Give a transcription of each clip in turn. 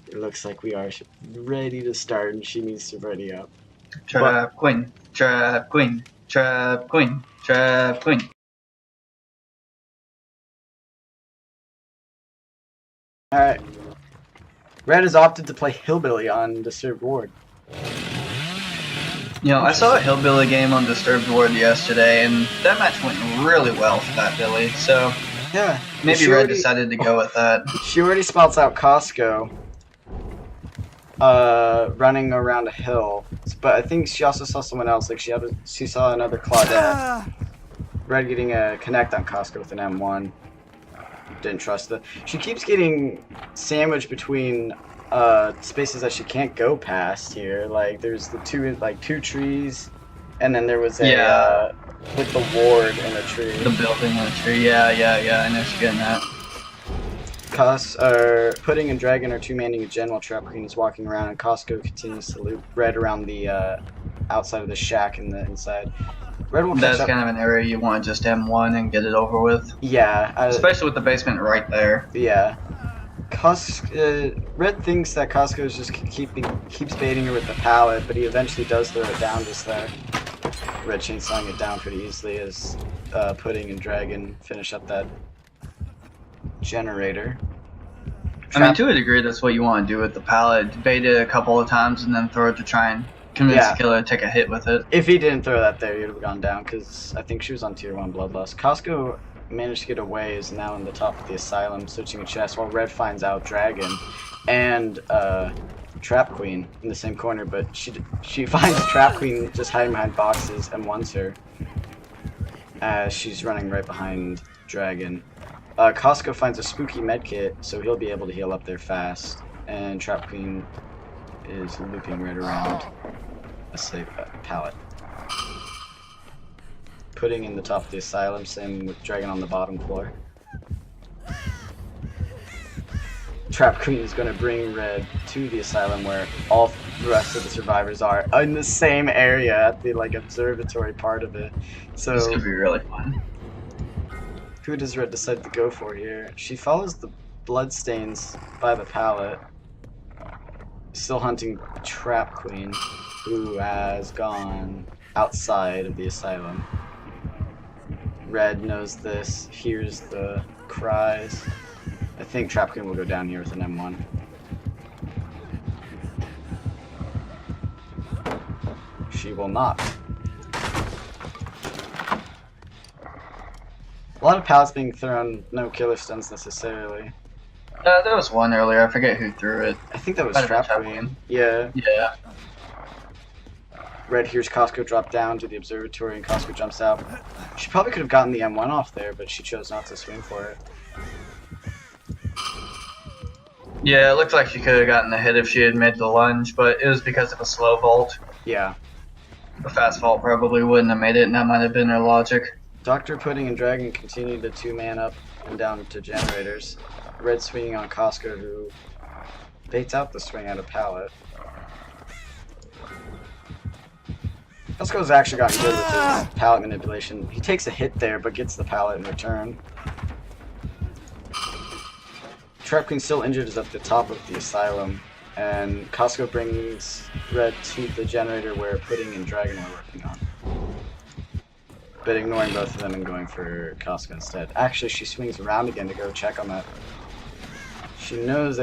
It looks like we are ready to start, and she needs to ready up. Trap queen, trap queen, trap queen, trap queen. Alright. Red has opted to play Hillbilly on Disturbed Ward. You know, I saw a Hillbilly game on Disturbed Ward yesterday, and that match went really well for that Billy, so yeah, maybe Red decided to go with that. She already spouts out Costco running around a hill, but I think she also saw someone else, like she saw another Claudette. Red getting a connect on Costco with an M1. Didn't trust it. She keeps getting sandwiched between spaces that she can't go past here. Like there's the two trees, and then there was a with the ward in a tree. The building in a tree. Yeah. I know she's getting that. Pudding and Dragon are two-manning a gen while Trap Queen is walking around, and Costco continues to loop Red around the outside of the shack and the inside. Red will That's kind of an area you want to just M1 and get it over with. Yeah. Especially with the basement right there. Yeah. Red thinks that Costco is just keeps baiting her with the pallet, but he eventually does throw it down just there. Red chainsawing it down pretty easily as Pudding and Dragon finish up that generator. I mean, to a degree, that's what you want to do with the pallet. Bait it a couple of times and then throw it to try and convince the killer to take a hit with it. If he didn't throw that there, he would have gone down, because I think she was on tier 1 bloodlust. Costco managed to get away, is now in the top of the asylum, searching a chest, while Red finds out Dragon and Trap Queen in the same corner, but she finds Trap Queen just hiding behind boxes and wants her as she's running right behind Dragon. Costco finds a spooky medkit, so he'll be able to heal up there fast, and Trap Queen is looping right around a safe pallet. Pudding in the top of the asylum, same with Dragon on the bottom floor. Trap Queen is going to bring Red to the asylum where all the rest of the survivors are in the same area at the observatory part of it. So this could be really fun. Who does Red decide to go for here? She follows the bloodstains by the pallet, still hunting Trap Queen, who has gone outside of the asylum. Red knows this, hears the cries. I think Trap Queen will go down here with an M1. She will not. A lot of pallets being thrown, no killer stuns necessarily. There was one earlier, I forget who threw it. I think that was Trap Queen. Yeah. Yeah. Red hears Costco drop down to the observatory and Costco jumps out. She probably could have gotten the M1 off there, but she chose not to swing for it. Yeah, it looked like she could have gotten the hit if she had made the lunge, but it was because of a slow vault. Yeah. A fast vault probably wouldn't have made it, and that might have been her logic. Dr. Pudding and Dragon continue to two-man up and down to generators. Red swinging on Costco, who baits out the swing at a pallet. Costco's actually gotten good with his pallet manipulation. He takes a hit there, but gets the pallet in return. Trap Queen, still injured, is at the top of the asylum, and Costco brings Red to the generator where Pudding and Dragon were working on. But ignoring both of them and going for Costco instead. Actually, she swings around again to go check on that. She knows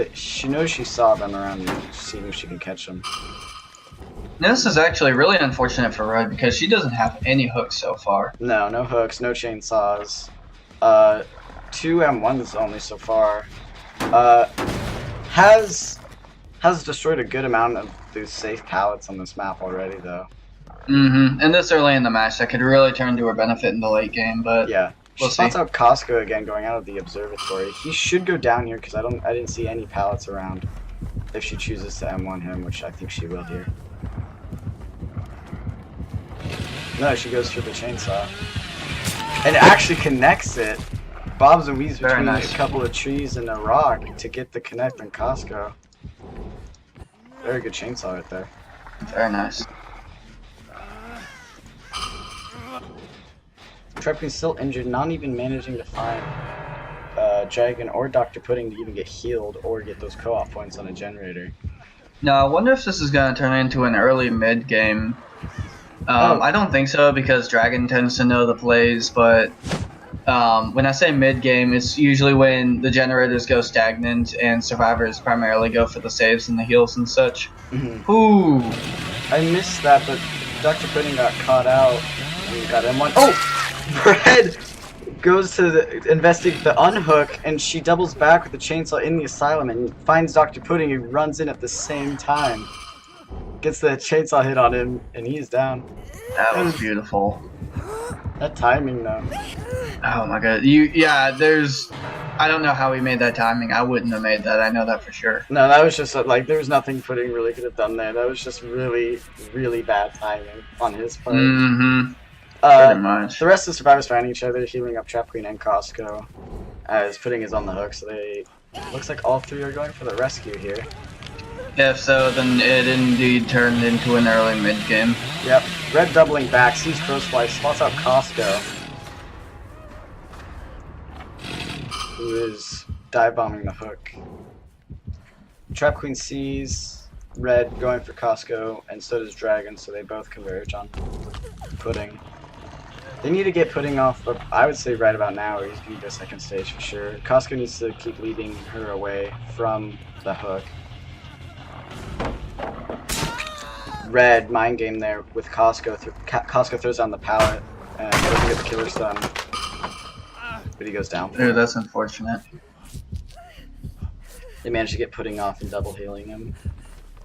she saw them around and seeing if she can catch them. This is actually really unfortunate for Red because she doesn't have any hooks so far. No hooks, no chainsaws. 2 M1s only so far. Has destroyed a good amount of those safe pallets on this map already, though. And this early in the match, that could really turn to her benefit in the late game, but yeah. We'll she spots out Costco again going out of the observatory. He should go down here because I didn't see any pallets around. If she chooses to M1 him, which I think she will here. No, she goes for the chainsaw. And it actually connects it. Bobs and weaves between a couple of trees and a rock to get the connect on Costco. Very good chainsaw right there. Very nice. Trap Queen's still injured, not even managing to find Dragon or Dr. Pudding to even get healed or get those co-op points on a generator. Now, I wonder if this is going to turn into an early mid game. I don't think so because Dragon tends to know the plays, but when I say mid game, it's usually when the generators go stagnant and survivors primarily go for the saves and the heals and such. Ooh. I missed that, but Dr. Pudding got caught out and got M1. Oh! Red goes to investigate the unhook, and she doubles back with the chainsaw in the asylum and finds Dr. Pudding, who runs in at the same time. Gets the chainsaw hit on him, and he's down. That was beautiful. That timing, though. Oh my god. I don't know how he made that timing. I wouldn't have made that. I know that for sure. No, that was just like, there was nothing Pudding really could have done there. That was just really, really bad timing on his part. Pretty much. The rest of the survivors find each other, healing up Trap Queen and Costco, as Pudding is on the hook, so looks like all three are going for the rescue here. If so, then it indeed turned into an early mid game. Yep. Red doubling back, sees Crossfly, spots out Costco, who is dive bombing the hook. Trap Queen sees Red going for Costco, and so does Dragon, so they both converge on Pudding. They need to get Pudding off, but I would say right about now, or he's going to go second stage for sure. Costco needs to keep leading her away from the hook. Red mind game there with Costco. Costco throws down the pallet and doesn't get the killer stun, but he goes down. Ooh, that's unfortunate. They manage to get Pudding off and double healing him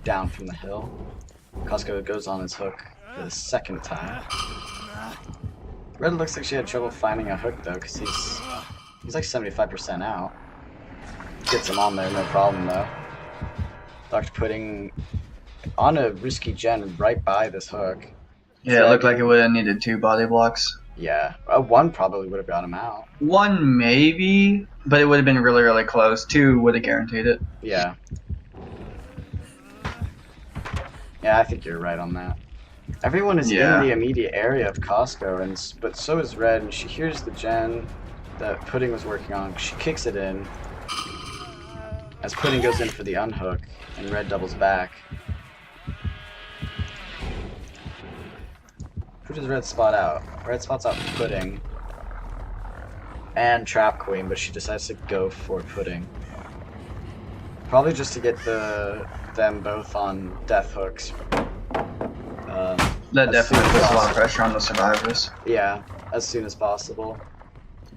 down from the hill. Costco goes on his hook for the second time. Red looks like she had trouble finding a hook though, because he's like 75% out. Gets him on there, no problem though. Dr. Pudding on a risky gen right by this hook. Yeah, it looked like it would have needed 2 body blocks. Yeah, one probably would have got him out. 1 maybe, but it would have been really, really close. 2 would have guaranteed it. Yeah. Yeah, I think you're right on that. Everyone is in the immediate area of Costco, but so is Red, and she hears the gen that Pudding was working on. She kicks it in as Pudding goes in for the unhook, and Red doubles back. Who does Red spot out? Red spots out Pudding and Trap Queen, but she decides to go for Pudding. Probably just to get them both on death hooks. That definitely puts a lot of pressure on the survivors. Yeah, as soon as possible.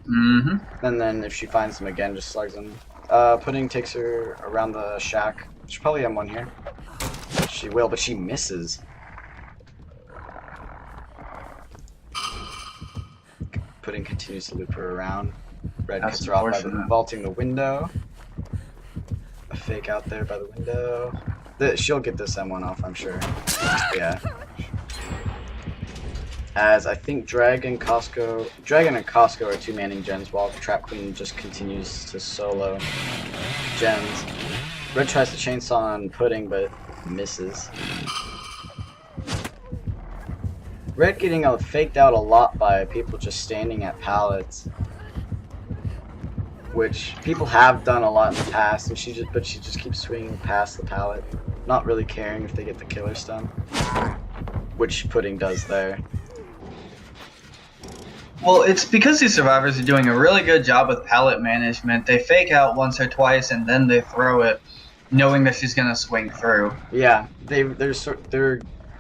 And then if she finds them again, just slugs them. Pudding takes her around the shack. She'll probably have one here. She will, but she misses. Pudding continues to loop her around. Red cuts her off by vaulting the window. A fake out there by the window. She'll get this M1 off, I'm sure. Yeah. As I think Dragon and Costco are 2 manning gens, while Trap Queen just continues to solo gens. Red tries to chainsaw on Pudding, but misses. Red getting faked out a lot by people just standing at pallets, which people have done a lot in the past, and she just keeps swinging past the pallet, not really caring if they get the killer stun, which Pudding does there. Well, it's because these survivors are doing a really good job with pallet management. They fake out once or twice, and then they throw it, knowing that she's gonna swing through. Yeah, they're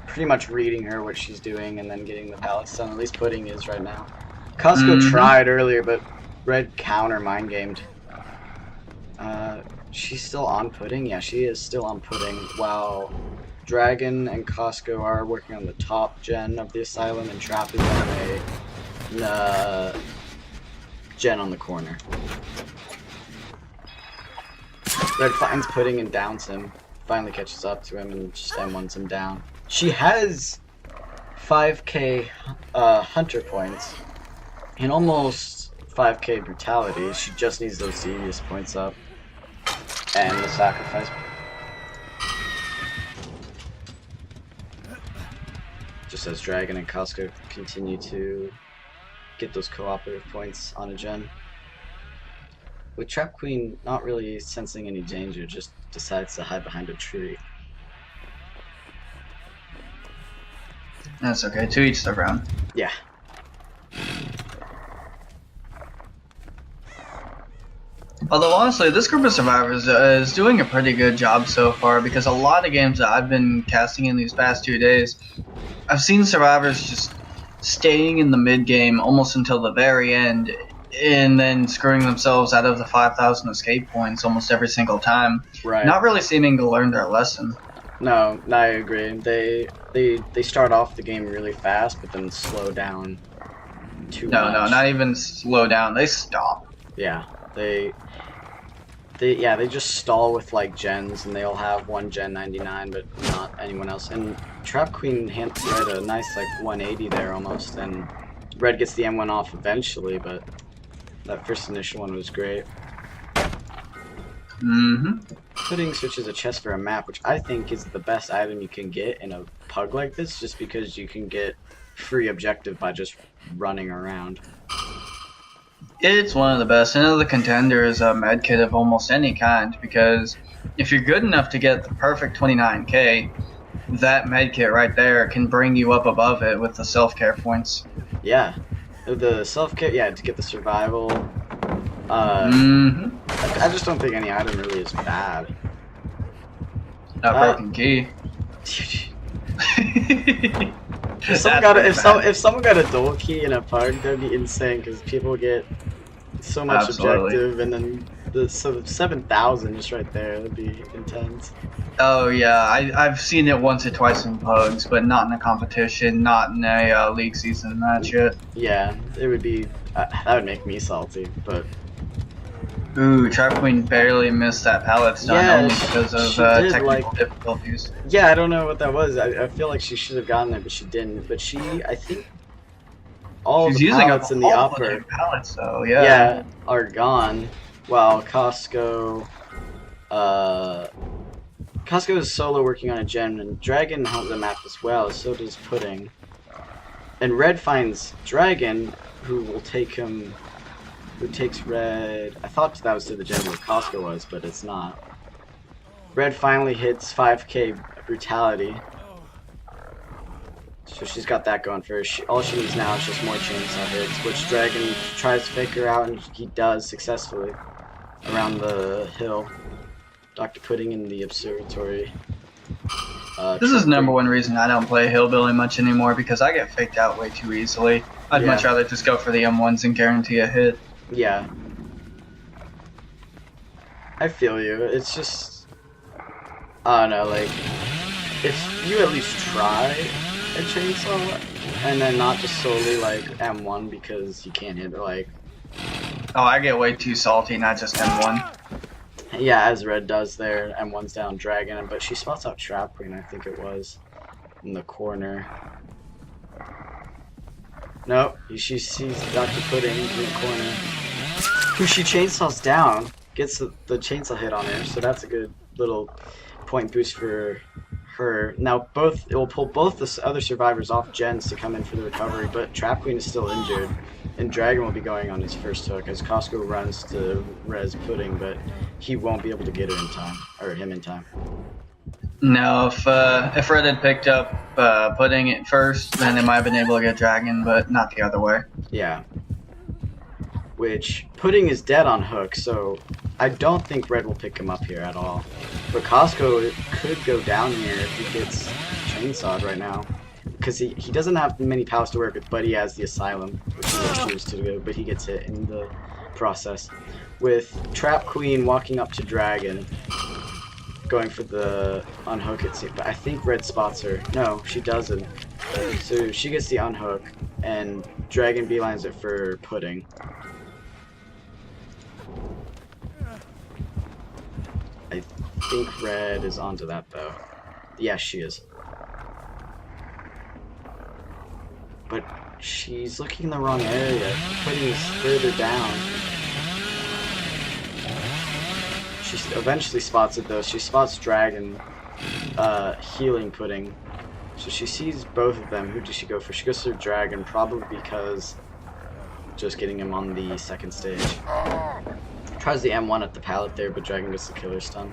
pretty much reading her what she's doing, and then getting the pallet stun. At least Pudding is right now. Costco tried earlier, but Red counter mind gamed. She's still on Pudding. Yeah, she is still on Pudding. While Dragon and Costco are working on the top gen of the asylum, and Trap is on a gen on the corner. Red finds Pudding and downs him. Finally catches up to him and just M1s him down. She has 5k hunter points and almost 5k brutality. She just needs those devious points up and the sacrifice. Just as Dragon and Costco continue to get those cooperative points on a gen. with Trap Queen not really sensing any danger, just decides to hide behind a tree. That's okay. To each their own. Yeah. Although honestly, this group of survivors is doing a pretty good job so far because a lot of games that I've been casting in these past 2 days, I've seen survivors just staying in the mid game almost until the very end, and then screwing themselves out of the 5,000 escape points almost every single time. Right. Not really seeming to learn their lesson. No, I agree. They start off the game really fast, but then slow down too much. No, not even slow down. They stop. Yeah, they just stall with like gens, and they'll have one gen 99, but not anyone else. And Trap Queen had a nice like 180 there almost, and Red gets the M1 off eventually, but that first initial one was great. Pudding switches a chest for a map, which I think is the best item you can get in a pug like this, just because you can get free objective by just running around. It's one of the best. Another contender is a medkit of almost any kind, because if you're good enough to get the perfect 29k, that medkit right there can bring you up above it with the self-care points. Yeah, the self-care, yeah, to get the survival. I just don't think any item really is bad. Broken key. If someone got a dual key in a pug, that'd be insane because people get so much objective, and then the 7,000 just right there, that'd be intense. Oh yeah, I've seen it once or twice in pugs, but not in a competition, not in a league season match yet. Yeah, it would be that would make me salty, but. Ooh, Trap Queen barely missed that pallet stun only because of technical difficulties. Yeah, I don't know what that was. I feel like she should have gotten there, but she didn't. But I think all the pallets in the upper pallets, though, yeah, are gone. While Costco is solo working on a gen, and Dragon helps the map as well. So does Pudding. And Red finds Dragon, who will take him. Who takes Red? I thought that was to the gen where Costco was, but it's not. Red finally hits 5k brutality. So she's got that going for her. All she needs now is just more chainsaw hits, which Dragon tries to fake her out, and he does successfully around the hill. Dr. Pudding in the observatory. This is number one reason I don't play Hillbilly much anymore, because I get faked out way too easily. I'd much rather just go for the M1s and guarantee a hit. Yeah. I feel you. It's just, I don't know, like, if you at least try a chainsaw, and then not just solely, like, M1 because you can't hit, like... Oh, I get way too salty, not just M1. Yeah, as Red does there. M1's down Dragon, but she spots out Trap Queen, I think it was, in the corner. Nope, she sees Dr. Pudding in the corner, who she chainsaws down, gets the chainsaw hit on her, so that's a good little point boost for her. Now it will pull both the other survivors off gens to come in for the recovery, but Trap Queen is still injured, and Dragon will be going on his first hook as Costco runs to res Pudding, but he won't be able to get her in time, or him in time. No, if Red had picked up Pudding at first, then they might have been able to get Dragon, but not the other way. Yeah. Which, Pudding is dead on hook, so I don't think Red will pick him up here at all. But Costco could go down here if he gets chainsawed right now. Because he doesn't have many pals to work with, but he has the Asylum, which he will choose to go, but he gets hit in the process. With Trap Queen walking up to Dragon, going for the unhook it seems, but I think Red spots her. No, she doesn't. So she gets the unhook, and Dragon beelines it for Pudding. I think Red is onto that though. Yeah, she is. But she's looking in the wrong area. Pudding is further down. She eventually spots it though. She spots Dragon healing Pudding. So she sees both of them. Who does she go for? She goes for Dragon, probably because just getting him on the second stage. Tries the M1 at the pallet there, but Dragon gets the killer stun.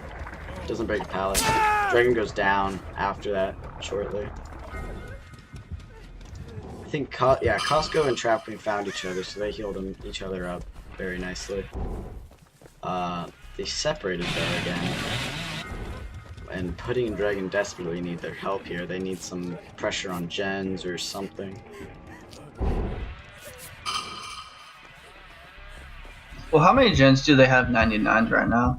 Doesn't break the pallet. Dragon goes down after that shortly. I think, yeah, Costco and Trap Queen found each other, so they healed each other up very nicely. They separated though again. And Pudding and Dragon desperately need their help here. They need some pressure on gens or something. Well, how many gens do they have 99s right now?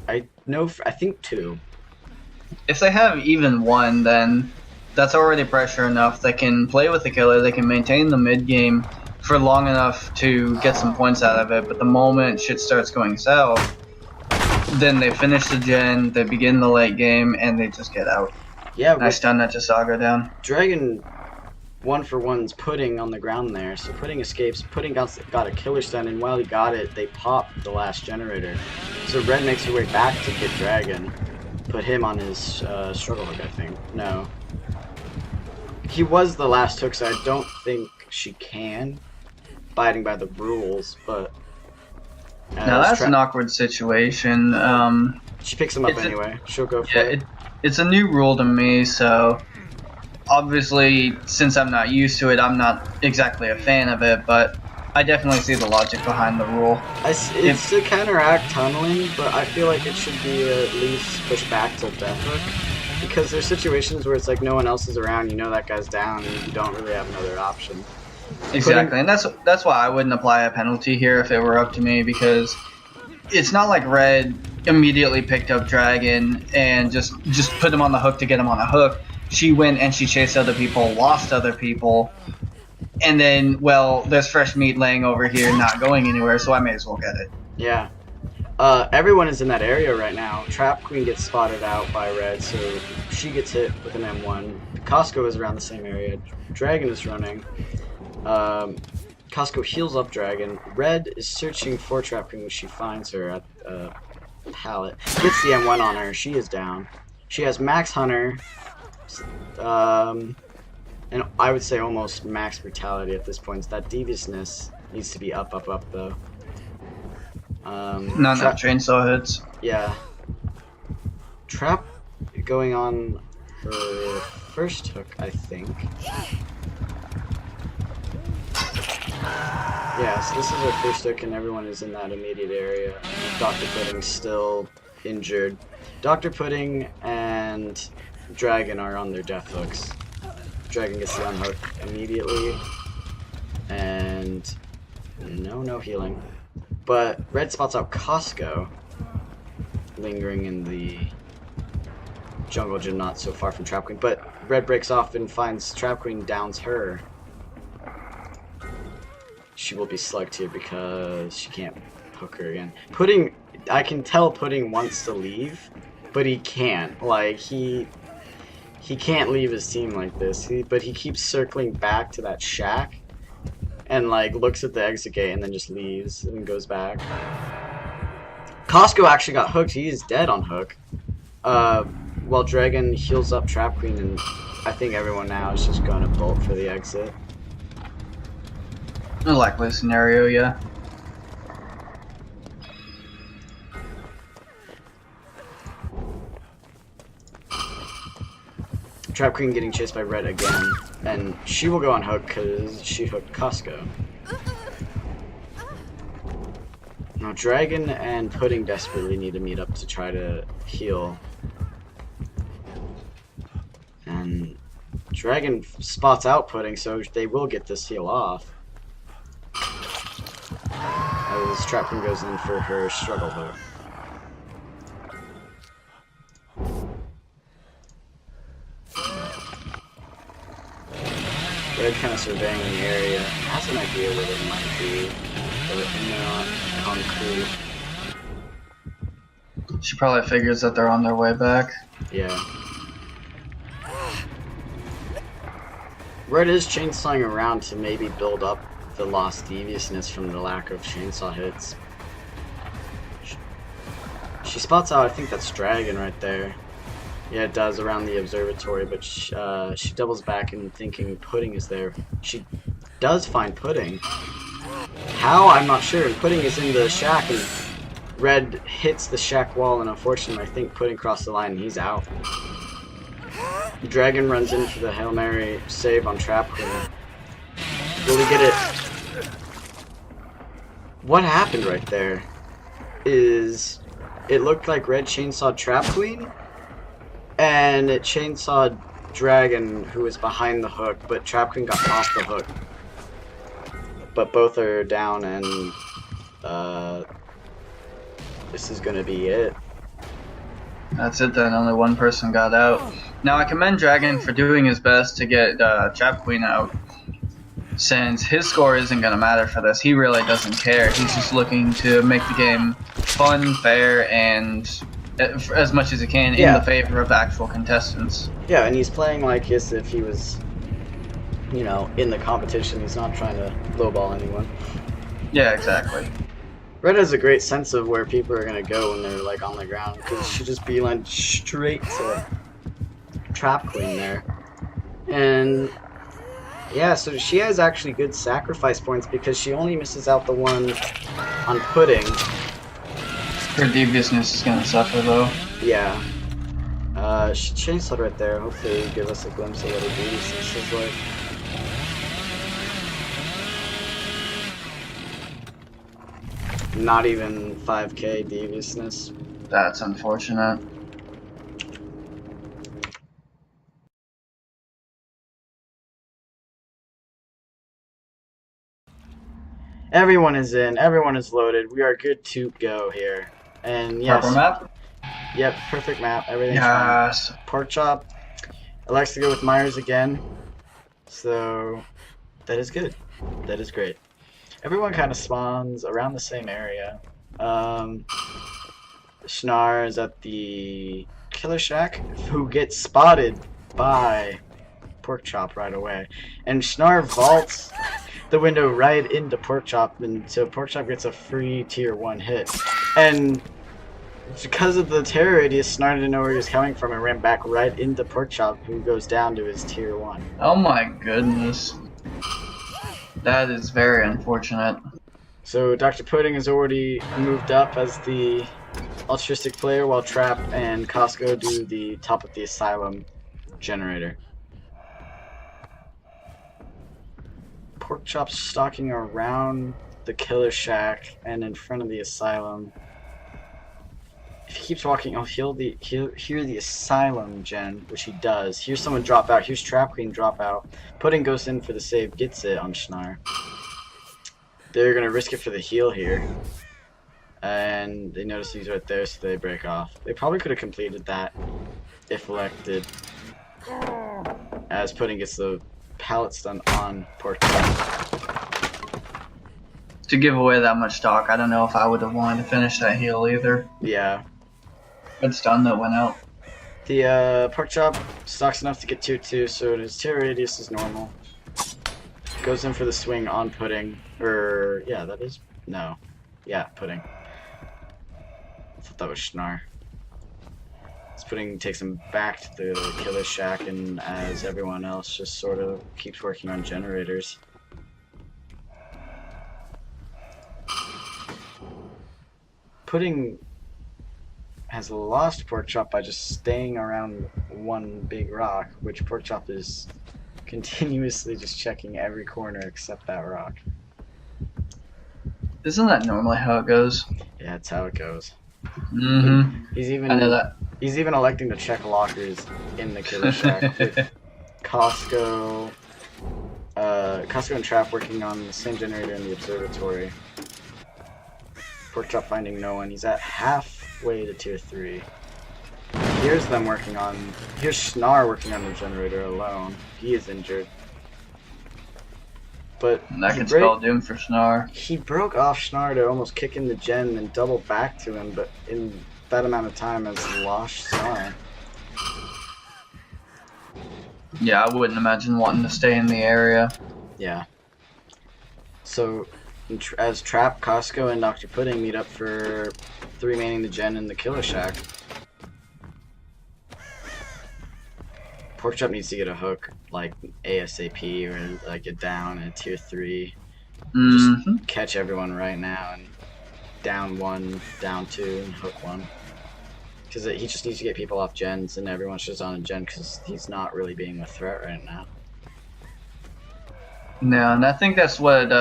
I think 2. If they have even 1, then that's already pressure enough. They can play with the killer, they can maintain the mid game for long enough to get some points out of it, but the moment shit starts going south, then they finish the gen, they begin the late game, and they just get out. Yeah, nice stun that just saw go down. Dragon 1-for-1's Pudding on the ground there, so Pudding escapes. Pudding got a killer stun, and while he got it, they popped the last generator. So Red makes her way back to get Dragon, put him on his struggle hook, I think. No. He was the last hook, so I don't think she can, abiding by the rules, but... now that's an awkward situation. She picks him up anyway. She'll go for it. It's a new rule to me, so obviously, since I'm not used to it, I'm not exactly a fan of it, but I definitely see the logic behind the rule. It's to counteract tunneling, but I feel like it should be at least pushed back to death hook, because there's situations where it's like no one else is around, you know that guy's down, and you don't really have another option. Exactly, and that's why I wouldn't apply a penalty here if it were up to me, because it's not like Red immediately picked up Dragon and just put him on the hook to get him on a hook. She went and she chased other people, lost other people, and then, well, there's fresh meat laying over here not going anywhere, so I may as well get it. Yeah. Everyone is in that area right now. Trap Queen gets spotted out by Red, so she gets hit with an M1. Costco is around the same area. Dragon is running. Costco heals up Dragon. Red is searching for Trap Queen when she finds her at pallet. Gets the M1 on her. She is down. She has Max Hunter. And I would say almost max brutality at this point. That deviousness needs to be up though. Not enough chainsaw hits. Yeah. Trap going on her first hook, I think. Yeah, so this is her first hook and everyone is in that immediate area. Dr. Pudding's still injured. Dr. Pudding and Dragon are on their death hooks. Dragon gets the unhook immediately. And no healing. But Red spots out Costco lingering in the jungle gym not so far from Trap Queen. But Red breaks off and finds Trap Queen, downs her. She will be slugged here because she can't hook her again. Pudding, I can tell Pudding wants to leave, but he can't. Like, he can't leave his team like this. But he keeps circling back to that shack and like looks at the exit gate and then just leaves and goes back. Costco actually got hooked. He is dead on hook. While Dragon heals up Trap Queen, and I think everyone now is just going to bolt for the exit. A likely scenario, yeah. Trap Queen getting chased by Red again, and she will go on hook because she hooked Costco. Now Dragon and Pudding desperately need to meet up to try to heal. And Dragon spots out Pudding, so they will get this heal off. As Trap Queen goes in for her struggle hook. Red kind of surveying the area, has an idea where they might be, but not concrete. She probably figures that they're on their way back. Yeah. Red is chainsawing around to maybe build up the lost deviousness from the lack of chainsaw hits. She spots out, I think that's Dragon right there. Yeah, it does around the observatory, but she doubles back and thinking Pudding is there. She does find Pudding. How? I'm not sure. Pudding is in the shack and Red hits the shack wall, and unfortunately, I think Pudding crossed the line, and he's out. Dragon runs in for the Hail Mary save on Trap Queen. Will he get it? What happened right there is it looked like Red chainsawed Trap Queen, and it chainsawed Dragon, who was behind the hook, but Trap Queen got off the hook. But both are down, and this is gonna be it. That's it then, only one person got out. Now I commend Dragon for doing his best to get Trap Queen out. Since his score isn't going to matter for this, he really doesn't care. He's just looking to make the game fun, fair, and as much as he can in the favor of actual contestants. Yeah, and he's playing like as if he was, you know, in the competition. He's not trying to lowball anyone. Yeah, exactly. Red has a great sense of where people are going to go when they're like on the ground, because she just beeline straight to Trap Queen there. And yeah, so she has actually good sacrifice points because she only misses out the one on Pudding. Her deviousness is gonna suffer though. Yeah. She chainsawed right there. Hopefully give us a glimpse of what her deviousness is like. Not even 5k deviousness. That's unfortunate. Everyone is in. Everyone is loaded. We are good to go here. And yes. Proper map? Yep, perfect map. Everything's yes. fine. Pork chop. Elects to go with Myers again. So that is good. That is great. Everyone kind of spawns around the same area. Schnar is at the Killer Shack, who gets spotted by Pork Chop right away. And Schnar vaults the window right into Pork Chop, and so Pork Chop gets a free tier 1 hit. And because of the terror radius, Schnar didn't know where he was coming from and ran back right into Pork Chop, who goes down to his tier 1. Oh my goodness. That is very unfortunate. So Dr. Pudding has already moved up as the altruistic player, while Trap and Costco do the top of the Asylum generator. Pork Chop's stalking around the Killer Shack and in front of the Asylum. If he keeps walking, he'll hear the Asylum gen, which he does. Here's someone drop out. Here's Trap Queen drop out. Pudding goes in for the save, gets it on Schnar. They're going to risk it for the heal here. And they notice he's right there, so they break off. They probably could have completed that if elected. As Pudding gets the pallet stun on Pork Chop. To give away that much stock, I don't know if I would have wanted to finish that heal either. Yeah. Good stun that went out. The Pork Chop stocks enough to get tier 2, so his tier radius is normal. Goes in for the swing on Pudding. Yeah, that is... No. Yeah, Pudding. I thought that was Schnar. This Pudding takes him back to the Killer Shack, and as everyone else just sort of keeps working on generators. Pudding has lost Pork Chop by just staying around one big rock, which Pork Chop is continuously just checking every corner except that rock. Isn't that normally how it goes? Yeah, that's how it goes. Mm-hmm. I know that. He's even electing to check lockers in the Killer Shack with Costco and Trap working on the same generator in the observatory. Pork Chop finding no one. He's at halfway to tier 3. Here's them working on... Here's Schnar working on the generator alone. He is injured. But that can spell doom for Schnar. He broke off Schnar to almost kick in the gen and double back to him, but in that amount of time has lost Schnar. Yeah, I wouldn't imagine wanting to stay in the area. Yeah. So, as Trap, Costco, and Dr. Pudding meet up for the remaining the gen in the Killer Shack. Pork Chop needs to get a hook, like ASAP, or like get down at tier 3. Just catch everyone right now and down 1, down 2, and hook 1. Because he just needs to get people off gens, and everyone's just on a gen because he's not really being a threat right now. No, and I think that's what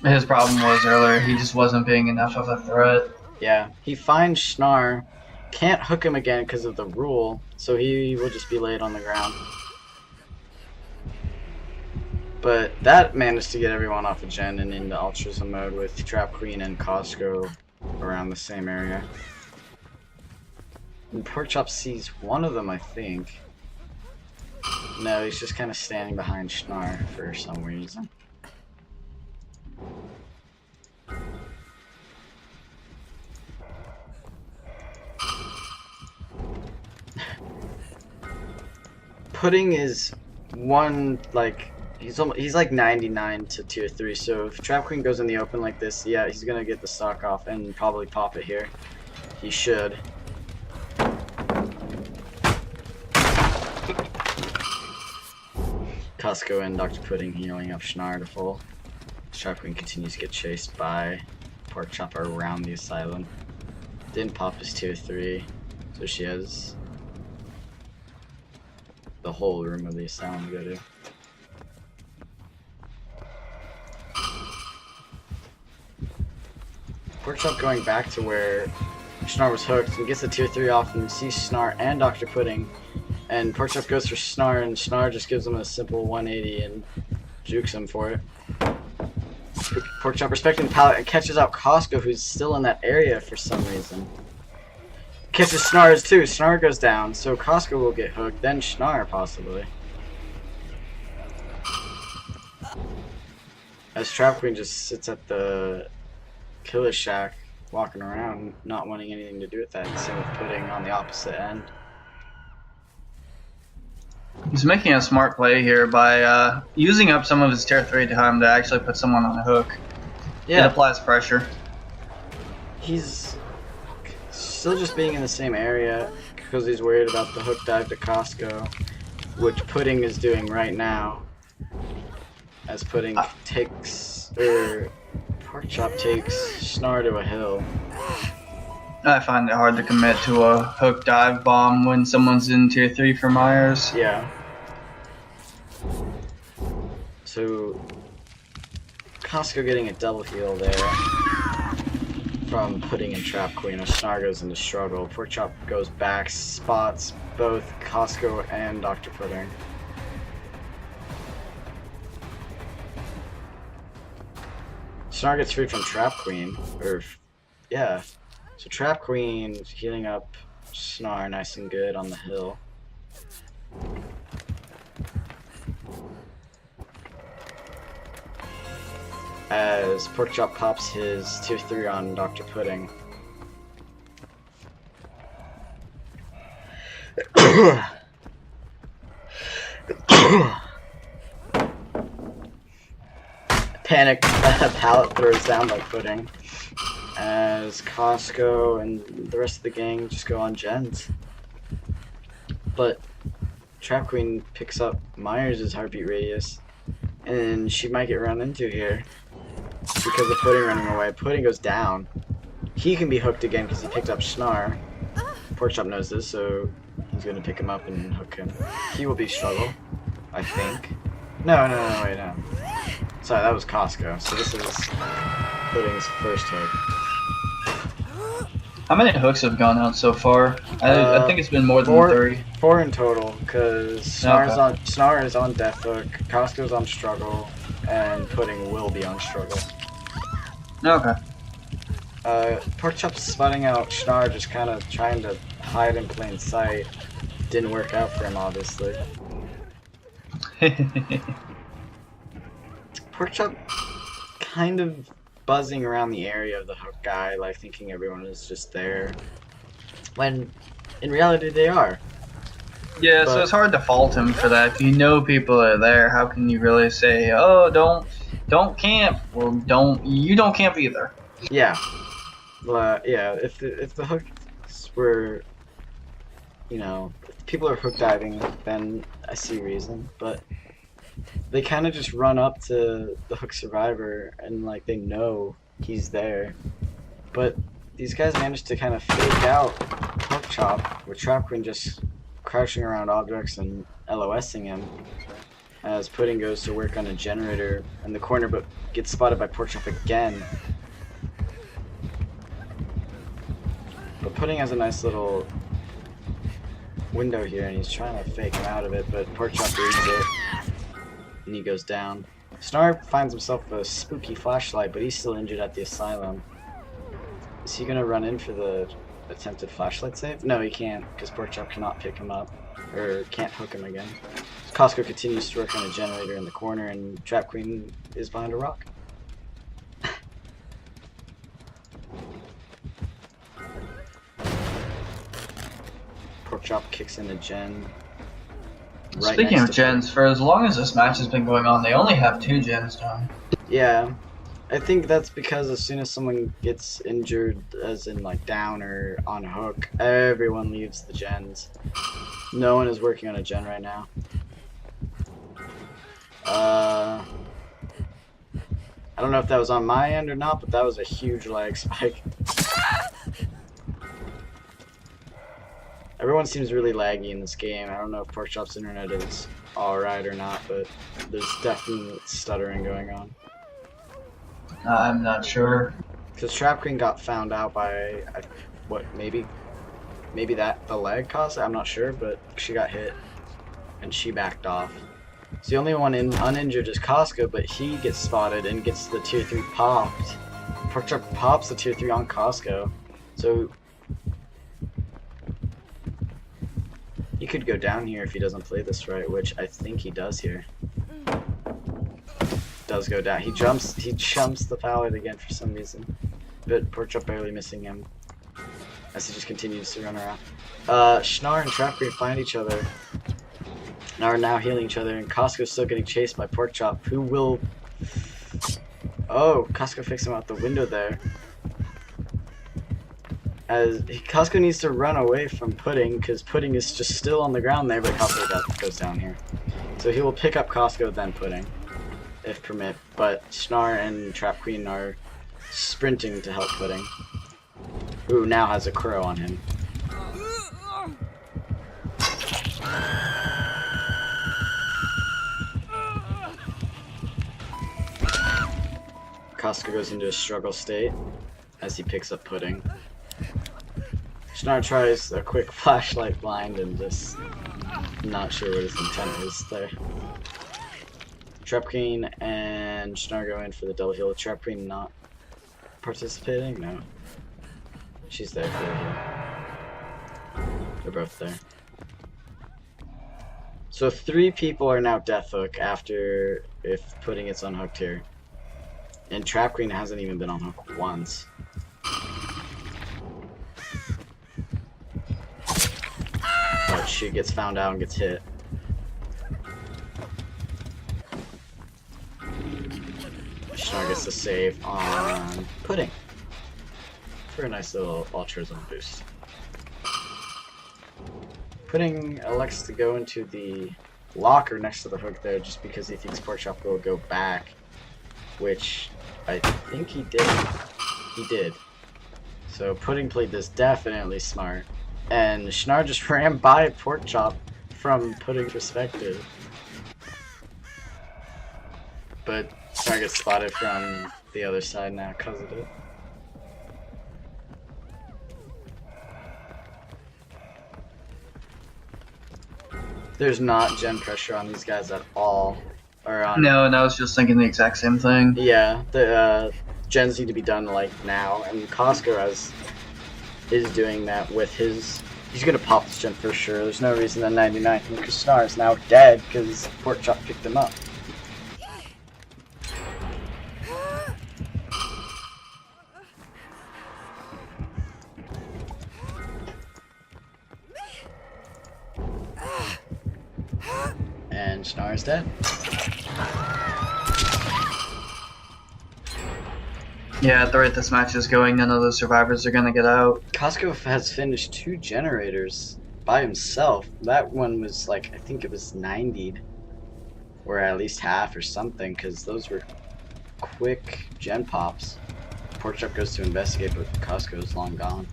his problem was earlier. He just wasn't being enough of a threat. Yeah, he finds Schnar, can't hook him again because of the rule, so he will just be laid on the ground. But that managed to get everyone off of gen and into Ultrazone mode with Trap Queen and Costco around the same area. And Porkchop sees one of them, I think. No, he's just kind of standing behind Schnar for some reason. Pudding is one, like, he's like 99 to tier 3, so if Trap Queen goes in the open like this, yeah, he's gonna get the stock off and probably pop it here. He should. Costco and Dr. Pudding healing up Schnar to full. Trap Queen continues to get chased by Porkchop around the asylum. Didn't pop his tier 3, so she has the whole room of the asylum to go to. Porkchop going back to where Schnar was hooked and gets the tier 3 off and sees Schnar and Dr. Pudding. And Porkchop goes for Schnar and Schnar just gives him a simple 180 and jukes him for it. Porkchop respecting the pallet and catches out Costco, who's still in that area for some reason. Catches Snar's too. Schnar goes down, so Costco will get hooked, then Schnar possibly. As Trap Queen just sits at the Killer Shack, walking around, not wanting anything to do with that. Same with Pudding on the opposite end. He's making a smart play here by using up some of his tier 3 time to actually put someone on the hook. Yeah. It applies pressure. He's still just being in the same area because he's worried about the hook dive to Costco, which Pudding is doing right now. As Pudding takes, Porkchop takes Schnar to a hill. I find it hard to commit to a hook dive bomb when someone's in tier 3 for Myers. Yeah. So Costco getting a double heal there from Pudding and Trap Queen. As Schnar goes into struggle, Porkchop goes back, spots both Costco and Dr. Pudding. Schnar gets freed from Trap Queen, or yeah. So Trap Queen healing up Schnar nice and good on the hill. As Porkchop pops his tier 3 on Dr. Pudding. Panic pallet throws down by Pudding. As Costco and the rest of the gang just go on gens. But Trap Queen picks up Myers' heartbeat radius, and she might get run into here because of Pudding running away. Pudding goes down. He can be hooked again because he picked up Schnar. Porkchop knows this, so he's going to pick him up and hook him. He will be struggle, I think. No, wait, no. Sorry, that was Costco. So this is Pudding's first hook. How many hooks have gone out so far? I think it's been more than 3. 4 in total, because Schnar is on Death Hook, Costco's on Struggle, and Pudding will be on Struggle. Okay. Porkchop's spotting out Schnar, just kind of trying to hide in plain sight. Didn't work out for him, obviously. Porkchop kind of buzzing around the area of the hook guy, like thinking everyone is just there, when in reality they are. Yeah, so it's hard to fault him for that. If you know people are there, how can you really say, oh, don't camp, or you don't camp either? Yeah. Yeah, if the hooks were, if people are hook diving, then I see reason, but they kind of just run up to the hook survivor and like they know he's there, But these guys managed to kind of fake out Pork Chop, with Trap Queen just crouching around objects and LOSing him, as Pudding goes to work on a generator in the corner, but gets spotted by Pork Chop again. But Pudding has a nice little window here, and he's trying to fake him out of it, but Pork Chop reads it, and he goes down. Snar finds himself a spooky flashlight, but he's still injured at the asylum. Is he gonna run in for the attempted flashlight save? No, he can't, because Pork Chop cannot pick him up, or can't hook him again. Costco continues to work on a generator in the corner, and Trap Queen is behind a rock. Pork Chop kicks in a gen. Right. Speaking of gens, for as long as this match has been going on, they only have 2 gens done. Yeah. I think that's because as soon as someone gets injured, as in like down or on hook, everyone leaves the gens. No one is working on a gen right now. I don't know if that was on my end or not, but that was a huge lag spike. Everyone seems really laggy in this game. I don't know if Pork Chop's internet is alright or not, but there's definitely stuttering going on. I'm not sure. Because Trap Queen got found out by, what, maybe that the lag caused it? I'm not sure, but she got hit, and she backed off. So the only one uninjured is Costco, but he gets spotted and gets the tier 3 popped. Pork Chop pops the tier 3 on Costco. So he could go down here if he doesn't play this right, which I think he does here. Does go down. He jumps the pallet again for some reason. But Pork Chop barely missing him, as he just continues to run around. Schnar and Trap Queen find each other and are now healing each other, and Costco's still getting chased by Pork Chop, who will... Oh, Costco fixed him out the window there. As Costco needs to run away from Pudding, because Pudding is just still on the ground there, but Costco goes down here. So he will pick up Costco, then Pudding, if permit. But Schnar and Trap Queen are sprinting to help Pudding, who now has a crow on him. Costco goes into a struggle state as he picks up Pudding. Schnar tries a quick flashlight blind and just not sure what his intent is there. Trap Queen and Schnar go in for the double heal. Trap Queen not participating? No. She's there for the heal. They're both there. So 3 people are now Death Hook after if Pudding gets unhooked here. And Trap Queen hasn't even been on hook once. But she gets found out and gets hit. Schnar gets the save on Pudding for a nice little altruism boost. Pudding elects to go into the locker next to the hook there just because he thinks Pork Chop will go back, which I think he did. He did. So Pudding played this definitely smart. And Schnar just ran by Pork Chop from Pudding's perspective. But Schnar gets spotted from the other side now because of it. There's not gen pressure on these guys at all. Or on... No, and I was just thinking the exact same thing. Yeah, the gens need to be done like now, and Costco is doing that with his... He's gonna pop this gen for sure. There's no reason that 99 because Schnar is now dead because Pork Chop picked him up. And Schnar is dead. Yeah, at the rate this match is going, none of the survivors are gonna get out. Costco has finished 2 generators by himself. That one was like, I think it was 90'd, or at least half or something, because those were quick gen pops. Porkchop goes to investigate, but Costco's long gone.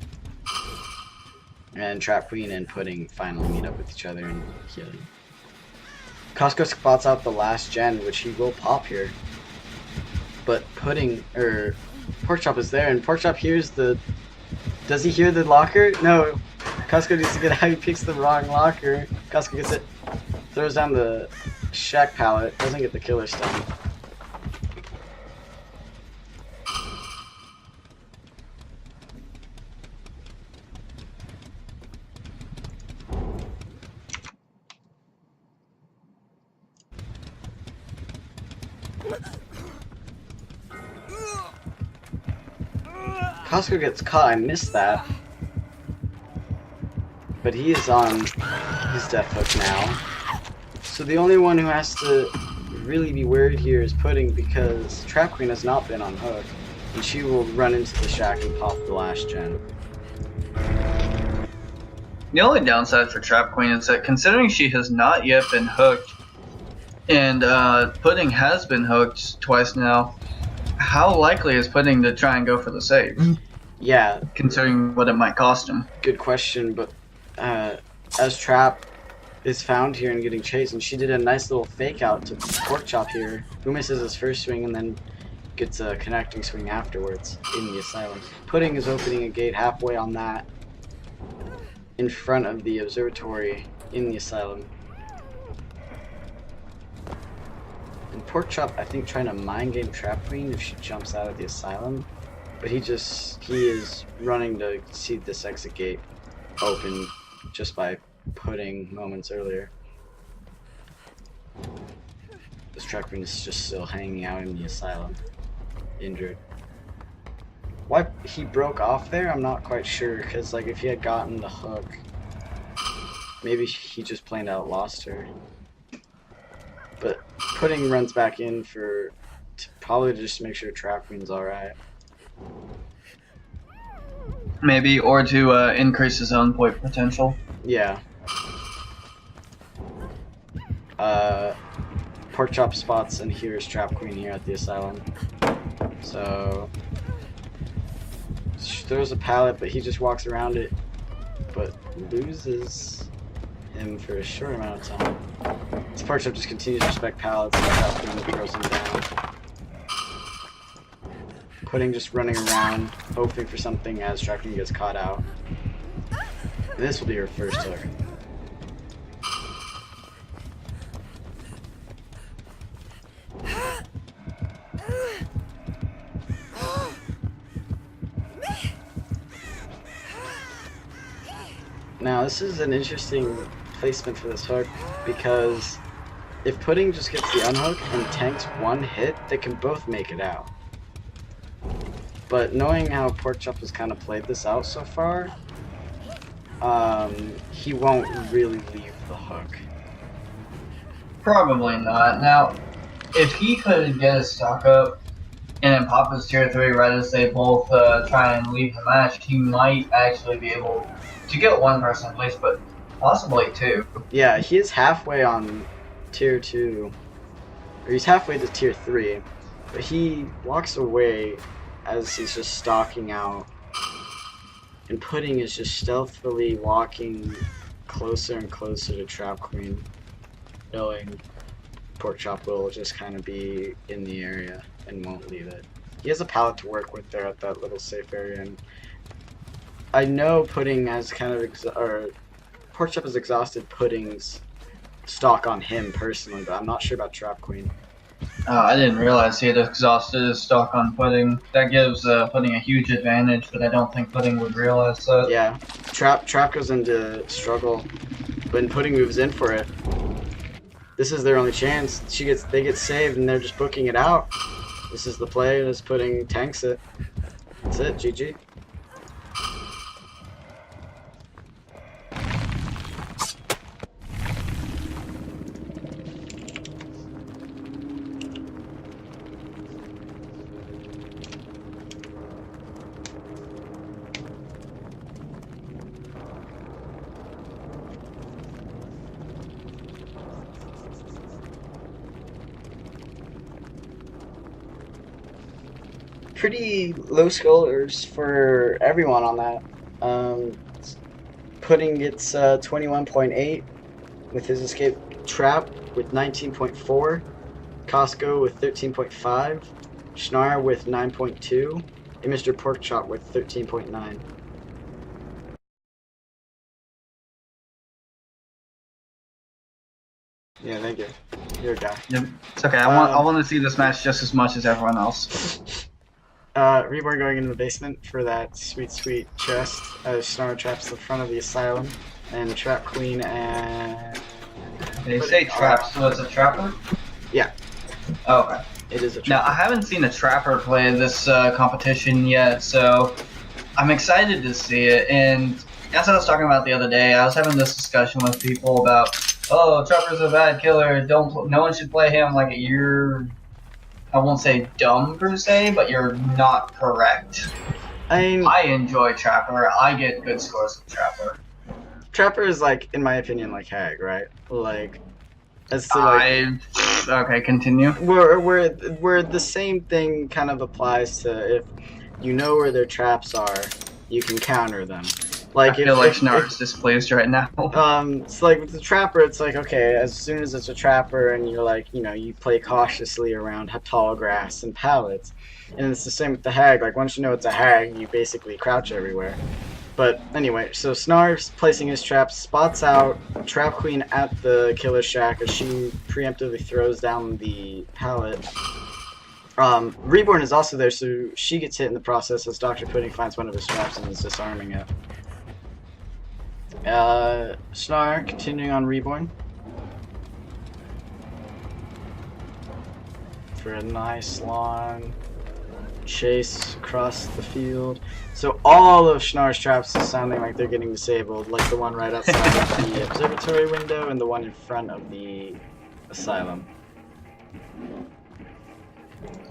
And Trap Queen and Pudding finally meet up with each other and heal. Costco spots out the last gen, which he will pop here. But Porkchop is there, and Porkchop hears the... Does he hear the locker? No. Costco needs to get out. He picks the wrong locker. Costco gets it. Throws down the shack pallet. Doesn't get the killer stun. Costco gets caught. I missed that. But he is on his death hook now. So the only one who has to really be worried here is Pudding, because Trap Queen has not been on hook. And she will run into the shack and pop the last gen. The only downside for Trap Queen is that considering she has not yet been hooked, and Pudding has been hooked twice now, how likely is Pudding to try and go for the save? Yeah. Considering what it might cost him. Good question, but as Trap is found here and getting chased, and she did a nice little fake out to Porkchop here, who misses his first swing and then gets a connecting swing afterwards in the asylum. Pudding is opening a gate halfway on that in front of the observatory in the asylum. And Porkchop, I think, trying to mind game Trap Queen if she jumps out of the asylum, but he is running to see this exit gate open just by Pudding moments earlier. This Trap Queen is just still hanging out in the asylum, injured. Why he broke off there, I'm not quite sure, because like if he had gotten the hook, maybe he just plain out lost her. But Pudding runs back in to probably just make sure Trap Queen's alright. Maybe, or to increase his own point potential. Yeah. Porkchop spots and hears Trap Queen here at the asylum. So she throws a pallet, but he just walks around it, but loses him for a short amount of time. This Porkchop just continues to respect pallets and Trap Queen throws him down. Pudding just running around, hoping for something as Trap Queen gets caught out. And this will be her first hook. Now this is an interesting placement for this hook, because if Pudding just gets the unhook and tanks one hit, they can both make it out. But knowing how Porkchop has kind of played this out so far, he won't really leave the hook. Probably not. Now, if he could get his stock up and then pop his tier 3 right as they both try and leave the match, he might actually be able to get one person at least, but possibly two. Yeah, he is halfway on tier 2, or he's halfway to tier 3, but he walks away as he's just stalking out, and Pudding is just stealthily walking closer and closer to Trap Queen, knowing Porkchop will just kind of be in the area and won't leave it. He has a pallet to work with there at that little safe area, and I know Pudding has kind of Porkchop has exhausted Pudding's stock on him personally, but I'm not sure about Trap Queen. I didn't realize he had exhausted his stock on Pudding. That gives Pudding a huge advantage, but I don't think Pudding would realize that. Yeah, Trap goes into struggle when Pudding moves in for it. This is their only chance. They get saved and they're just booking it out. This is the play as Pudding tanks it. That's it, GG. pretty low scores for everyone on that. Pudding gets 21.8 with his escape trap with 19.4, Costco with 13.5, Schnar with 9.2, and Mr. Porkchop with 13.9. Yeah, thank you. You're a guy. Yep. It's okay. I want to see this match just as much as everyone else. Reborn going into the basement for that sweet chest. Schnar traps the front of the asylum, and Trap Queen and... They say trap, so it's a trapper? Yeah. Oh, okay. It is a trapper. Now, I haven't seen a trapper play this competition yet, so I'm excited to see it. And as I was talking about the other day, I was having this discussion with people about, oh, Trapper's a bad killer. No one should play him. Like, you're, I won't say dumb per se, but you're not correct. I enjoy Trapper. I get good scores with Trapper. Trapper is like, in my opinion, like Hag, right? Like, as to like, okay, continue. Where the same thing kind of applies to if you know where their traps are, you can counter them. Like, I feel like Schnar is displeased right now. It's like with the Trapper, it's like, okay, as soon as it's a Trapper and you're like, you know, you play cautiously around tall grass and pallets. And it's the same with the Hag. Like, once you know it's a Hag, you basically crouch everywhere. But anyway, so Snar's placing his traps, spots out Trap Queen at the Killer Shack as she preemptively throws down the pallet. Reborn is also there, so she gets hit in the process as Dr. Pudding finds one of his traps and is disarming it. Schnar continuing on Reborn for a nice long chase across the field. So all of Schnar's traps is sounding like they're getting disabled, like the one right outside of the observatory window and the one in front of the asylum.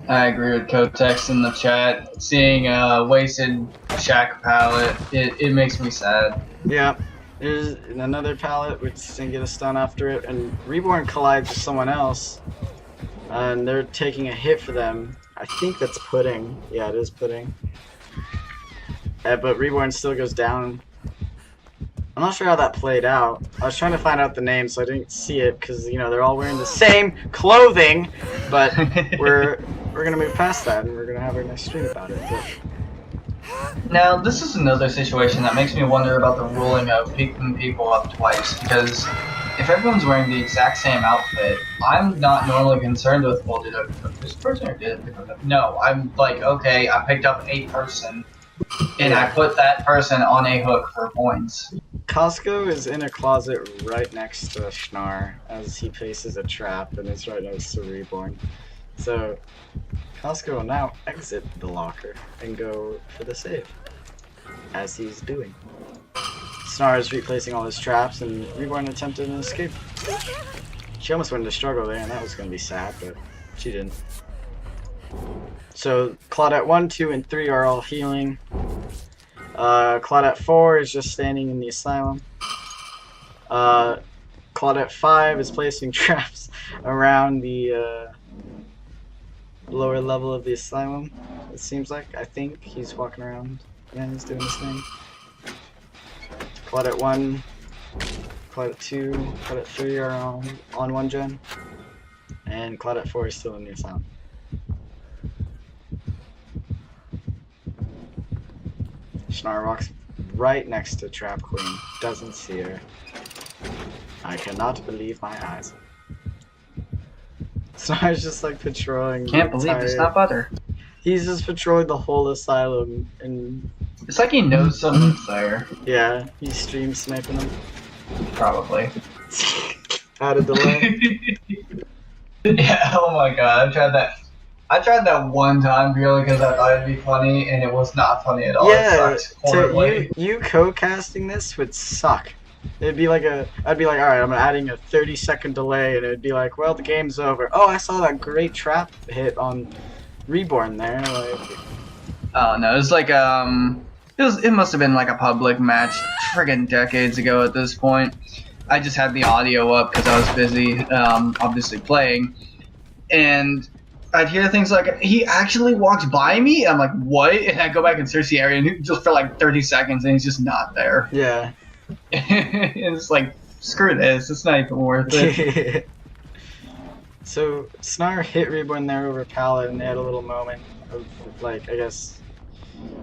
I agree with Kotex in the chat. Seeing wasted shack pallet, it makes me sad. Yeah. There's another pallet which didn't get a stun after it, and Reborn collides with someone else, and they're taking a hit for them. I think that's Pudding. Yeah, it is Pudding. But Reborn still goes down. I'm not sure how that played out. I was trying to find out the name, so I didn't see it because, you know, they're all wearing the same clothing. But we're gonna move past that, and we're gonna have a nice stream about it. But... Now, this is another situation that makes me wonder about the ruling of picking people up twice, because if everyone's wearing the exact same outfit, I'm not normally concerned with, well, did I pick up this person or did I pick up? No, I'm like, okay, I picked up a person, and I put that person on a hook for points. Costco is in a closet right next to Schnar as he faces a trap, and it's right next to Reborn. So, Costco will now exit the locker and go for the save, as he's doing. Schnar is replacing all his traps, and Reborn attempted an escape. She almost went into struggle there, and that was going to be sad, but she didn't. So, Claudette 1, 2, and 3 are all healing. Claudette 4 is just standing in the asylum. Claudette 5 is placing traps around the lower level of the asylum, it seems like. I think he's walking around. Yeah, he's doing his thing. Claudette 1, Claudette 2, Claudette 3 are on 1 gen. And Claudette 4 is still in the asylum. Schnar walks right next to Trap Queen. Doesn't see her. I cannot believe my eyes. Snar's just like patrolling. Can't believe it's not butter. He's just patrolling the whole asylum, and it's like he knows someone's there. Yeah, he's stream sniping them. Probably. Out of delay. Yeah. Oh my god, I tried that one time purely because I thought it'd be funny, and it was not funny at all. Yeah, it sucked horribly. you co-casting this would suck. It'd be like I'd be like, alright, I'm adding a 30-second delay, and it'd be like, well, the game's over. Oh, I saw that great trap hit on Reborn there. Like, oh no, it was like it must have been like a public match, friggin' decades ago at this point. I just had the audio up because I was busy, obviously playing, and I'd hear things like, he actually walks by me? I'm like, what? And I go back and search the area, and just for like 30 seconds, and he's just not there. Yeah. And it's like, screw this, it's not even worth it. So Snar hit Reborn there over pallet, and they had a little moment of, like, I guess,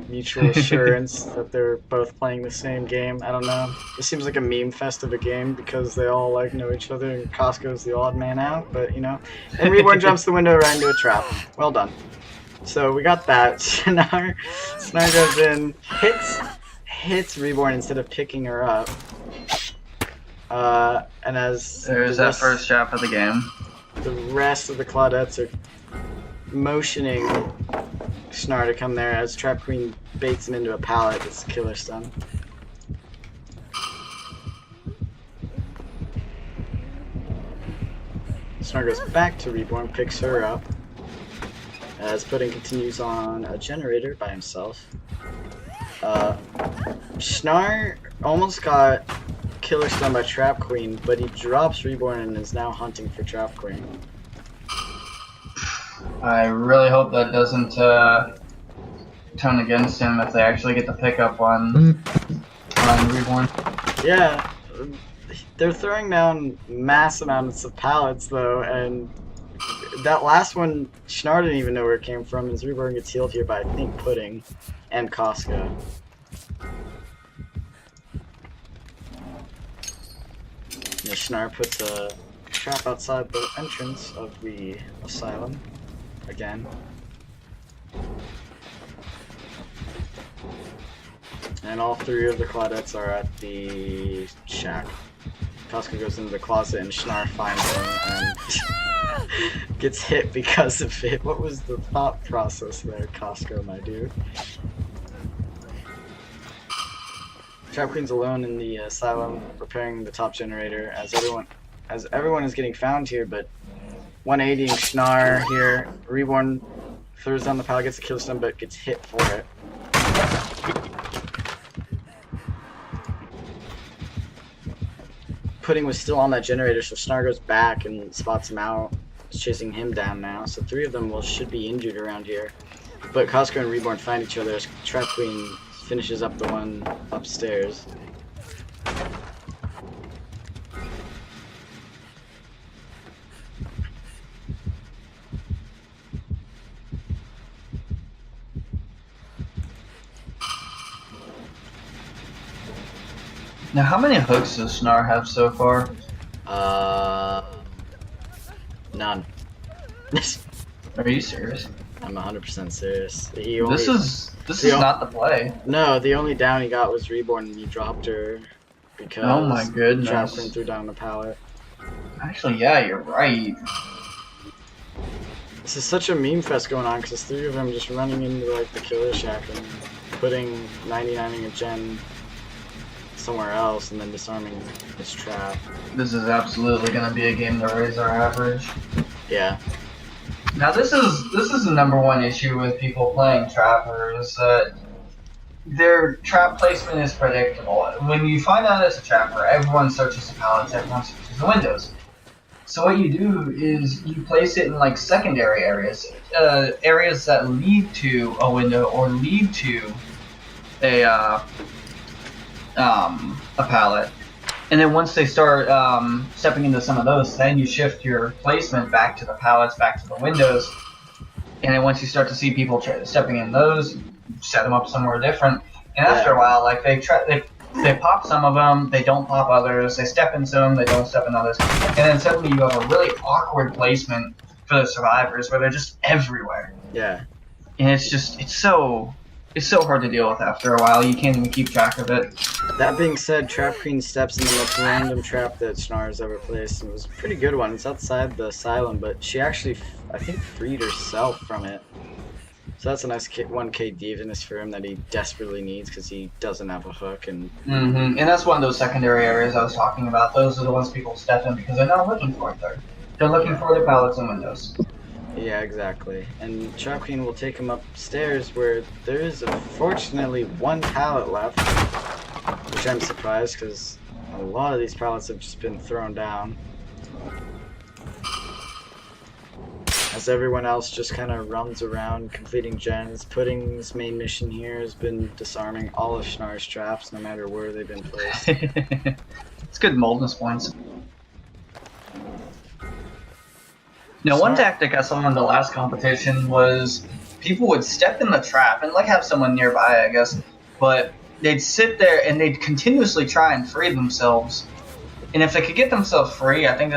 mutual assurance that they're both playing the same game. I don't know. It seems like a meme fest of a game because they all like know each other, and Costco's the odd man out. But you know, and Reborn jumps the window right into a trap. Well done. So we got that. Snar goes in, hits Reborn instead of picking her up. And as there's that first trap of the game. The rest of the Claudettes are motioning Snar to come there as Trap Queen baits him into a pallet. It's a killer stun. Snar goes back to Reborn, picks her up, as Pudding continues on a generator by himself. Snar almost got killer stun by Trap Queen, but he drops Reborn and is now hunting for Trap Queen. I really hope that doesn't turn against him if they actually get the pickup on Reborn. Yeah, they're throwing down mass amounts of pallets though, and that last one, Snar didn't even know where it came from, and Reborn gets healed here by, I think, Pudding and Costco. Yeah, Snar puts a trap outside the entrance of the asylum again. And all three of the Claudettes are at the shack. Costco goes into the closet and Snar finds him and gets hit because of it. What was the thought process there, Costco, my dude? Trap Queen's alone in the asylum, repairing the top generator as everyone is getting found here, but 180ing Snar here. Reborn throws down the pallet, gets a kill stun, but gets hit for it. Pudding was still on that generator, so Snar goes back and spots him out. Is chasing him down now, so three of them should be injured around here. But Costco and Reborn find each other as Trap Queen finishes up the one upstairs. Now, how many hooks does Snar have so far? None. Are you serious? I'm 100% serious. This is not the play. No, the only down he got was Reborn, and he dropped her because oh my goodness. Trap Queen threw down the pallet. Actually, yeah, you're right. This is such a meme fest going on because three of them just running into like the killer shack and putting 99ing a gen somewhere else and then disarming his trap. This is absolutely going to be a game to raise our average. Yeah. Now this is the number one issue with people playing Trapper is that their trap placement is predictable. When you find out it's a Trapper, everyone searches the pallets, everyone searches the windows. So what you do is you place it in like secondary areas, areas that lead to a window or lead to a pallet. And then once they start stepping into some of those, then you shift your placement back to the pallets, back to the windows. And then once you start to see people stepping in those, set them up somewhere different. And after a while, like they pop some of them, they don't pop others. They step in some, they don't step in others. And then suddenly you have a really awkward placement for the survivors where they're just everywhere. Yeah. And it's so hard to deal with after a while. You can't even keep track of it. That being said, Trap Queen steps in the most random trap that Snar's ever placed. And it was a pretty good one. It's outside the asylum, but she actually, I think, freed herself from it. So that's a nice 1k Divinus for him that he desperately needs because he doesn't have a hook. And and that's one of those secondary areas I was talking about. Those are the ones people step in because they're not looking for it there. They're looking for the pallets and windows. Yeah, exactly. And Trap Queen will take him upstairs where there is unfortunately one pallet left, which I'm surprised because a lot of these pallets have just been thrown down. as everyone else just kind of runs around completing gens. Pudding's main mission here has been disarming all of Schnarr's traps, no matter where they've been placed. It's good moldness points. Now, one tactic I saw in the last competition was people would step in the trap and like have someone nearby, I guess, but they'd sit there and they'd continuously try and free themselves. And if they could get themselves free, I think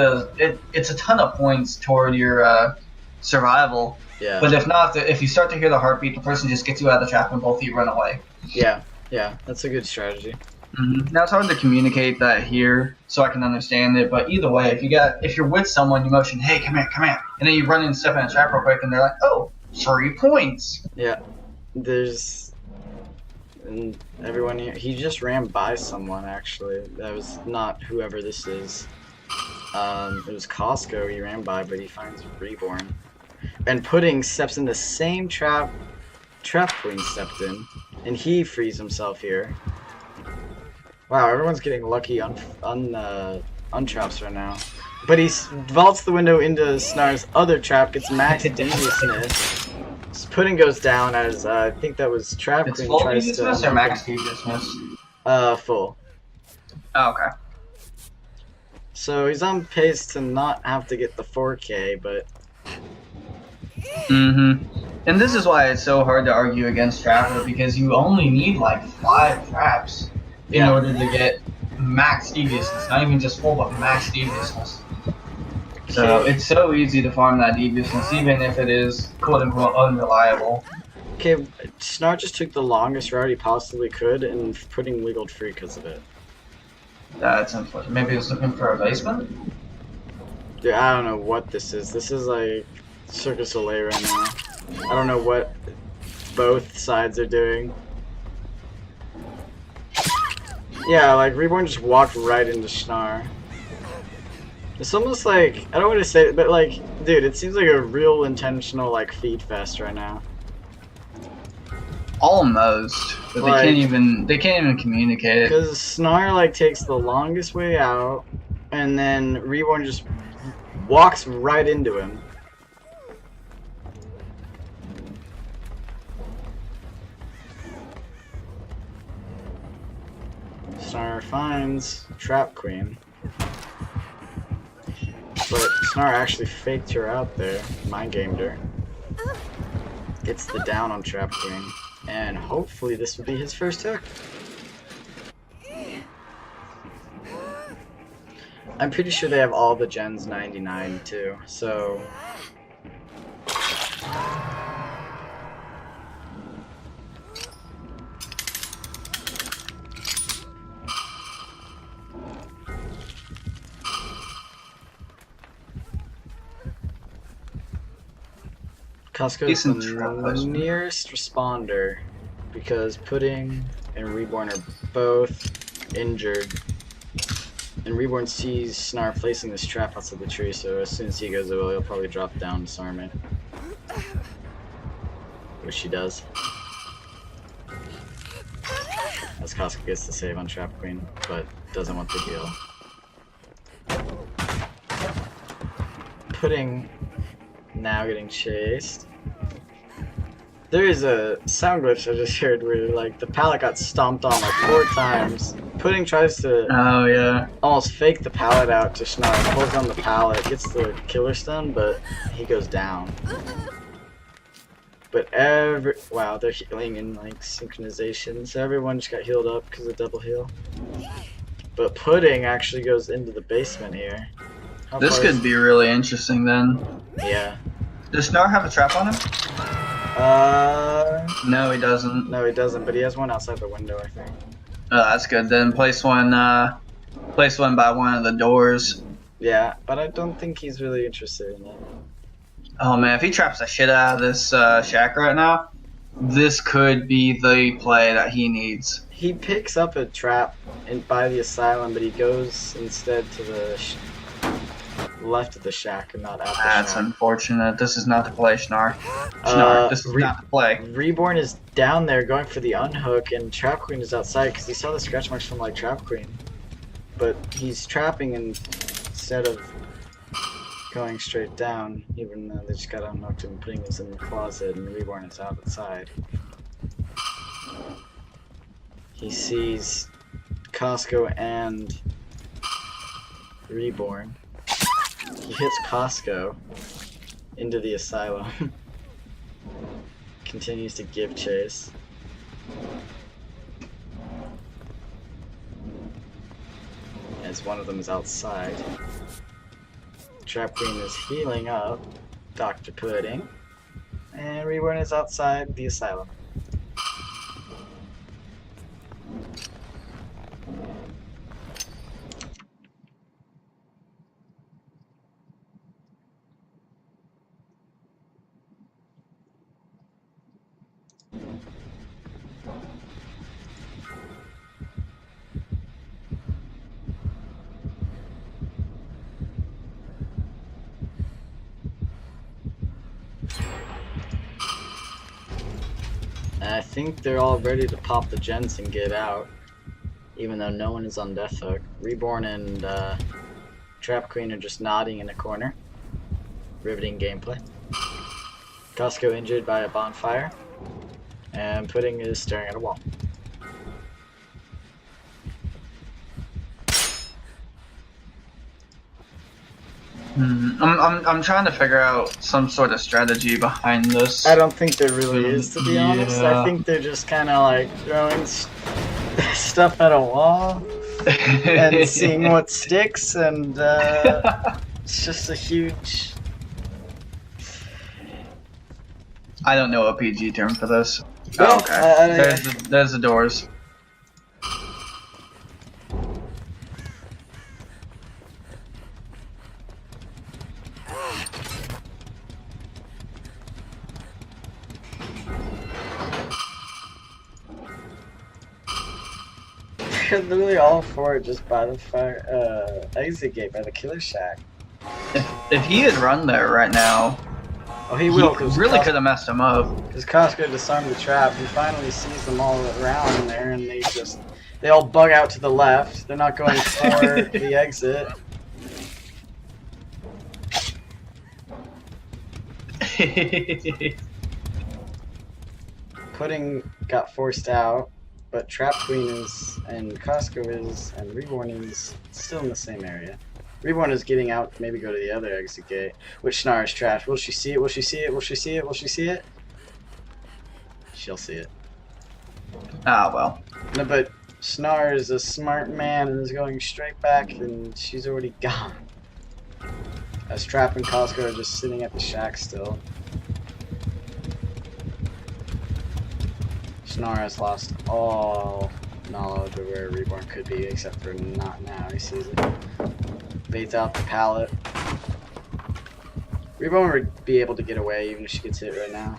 it's a ton of points toward your survival. Yeah. But if not, if you start to hear the heartbeat, the person just gets you out of the trap and both of you run away. Yeah, that's a good strategy. Now it's hard to communicate that here, so I can understand it. But either way, if you're with someone, you motion, "Hey, come here," and then you run in and step in a trap real quick, and they're like, "Oh, 3 points." Yeah, and everyone here. He just ran by someone actually. That was not whoever this is. It was Costco he ran by, but he finds Reborn, and Pudding steps in the same trap Queen stepped in, and he frees himself here. Wow, everyone's getting lucky on traps right now. But he vaults the window into Snar's other trap, gets max deviousness. Pudding goes down as I think that was Trap It's Queen full tries deviousness to. or max deviousness? Full. Oh, okay. So he's on pace to not have to get the 4K, but. And this is why it's so hard to argue against Trapper, because you only need like 5 traps in order to get max deviousness, not even just full, but max deviousness. So it's so easy to farm that deviousness, even if it is quote-unquote unreliable. Okay, Snar just took the longest route he possibly could, and Pudding wiggled free because of it. That's unfortunate. Maybe he was looking for a basement? Dude, I don't know what this is. This is like Circus Soleil right now. I don't know what both sides are doing. Yeah, like Reborn just walked right into Schnar. It's almost like, I don't want to say it, but like, dude, it seems like a real intentional like feed fest right now. Almost, but Like, they can't even communicate it. Because Snar like takes the longest way out, and then Reborn just walks right into him. Snar finds Trap Queen. But Snar actually faked her out there, mind gamed her. Gets the down on Trap Queen. And hopefully this will be his first hook. I'm pretty sure they have all the gens 99 too, so... Costco is the nearest responder because Pudding and Reborn are both injured. And Reborn sees Snar placing this trap outside the tree, so as soon as he goes away, he'll probably drop down and disarm it. Which he does. As Costco gets the save on Trap Queen, but doesn't want the heal. Pudding now getting chased. There is a sound glitch I just heard where like the pallet got stomped on like 4 times. Pudding tries to almost fake the pallet out to Schnar, pulls on the pallet, gets the killer stun, but he goes down. But wow, they're healing in like synchronization, so everyone just got healed up because of double heal. But Pudding actually goes into the basement here. This could be really interesting then. Yeah. Does Schnar have a trap on him? No, he doesn't. No, he doesn't, but he has one outside the window, I think. Oh, that's good. Then place one by one of the doors. Yeah, but I don't think he's really interested in it. Oh man, if he traps the shit out of this shack right now, this could be the play that he needs. He picks up a trap by the asylum, but he goes instead to the left of the shack and not at the shack. That's unfortunate. This is not the play, Schnar. Schnar, this is not the play. Reborn is down there going for the unhook, and Trap Queen is outside because he saw the scratch marks from like Trap Queen. But he's trapping instead of going straight down, even though they just got unhooked and putting this in the closet, and Reborn is outside. He sees Costco and Reborn. He hits Costco into the asylum. Continues to give chase. As one of them is outside. Trap Queen is healing up Dr. Pudding. And Reborn is outside the asylum. I think they're all ready to pop the gens and get out, even though no one is on Death Hook. Reborn and Trap Queen are just nodding in a corner. Riveting gameplay. Costco injured by a bonfire, and Pudding is staring at a wall. I'm trying to figure out some sort of strategy behind this. I don't think there really is, to be honest. Yeah. I think they're just kind of like throwing stuff at a wall and seeing what sticks, and it's just a huge... I don't know a PG term for this. Well, Oh, okay. There's the doors. Literally all four just by the fire, exit gate by the killer shack. If he had run there right now, Oh, he will, he really could have messed him up. Because Costco disarmed the trap. He finally sees them all around in there, and they all bug out to the left. They're not going for the exit. Pudding got forced out, but Trap Queen is, and Costco is, and Reborn is still in the same area. Reborn is getting out, maybe go to the other exit gate, which Snar is trash. Will she see it? Will she see it? Will she see it? Will she see it? She'll see it. Ah, well. No, but Snar is a smart man and is going straight back, and she's already gone. As Trap and Costco are just sitting at the shack still. Snar has lost all knowledge of where Reborn could be, except for not now. He sees it. Baits out the pallet. Reborn would be able to get away even if she gets hit right now.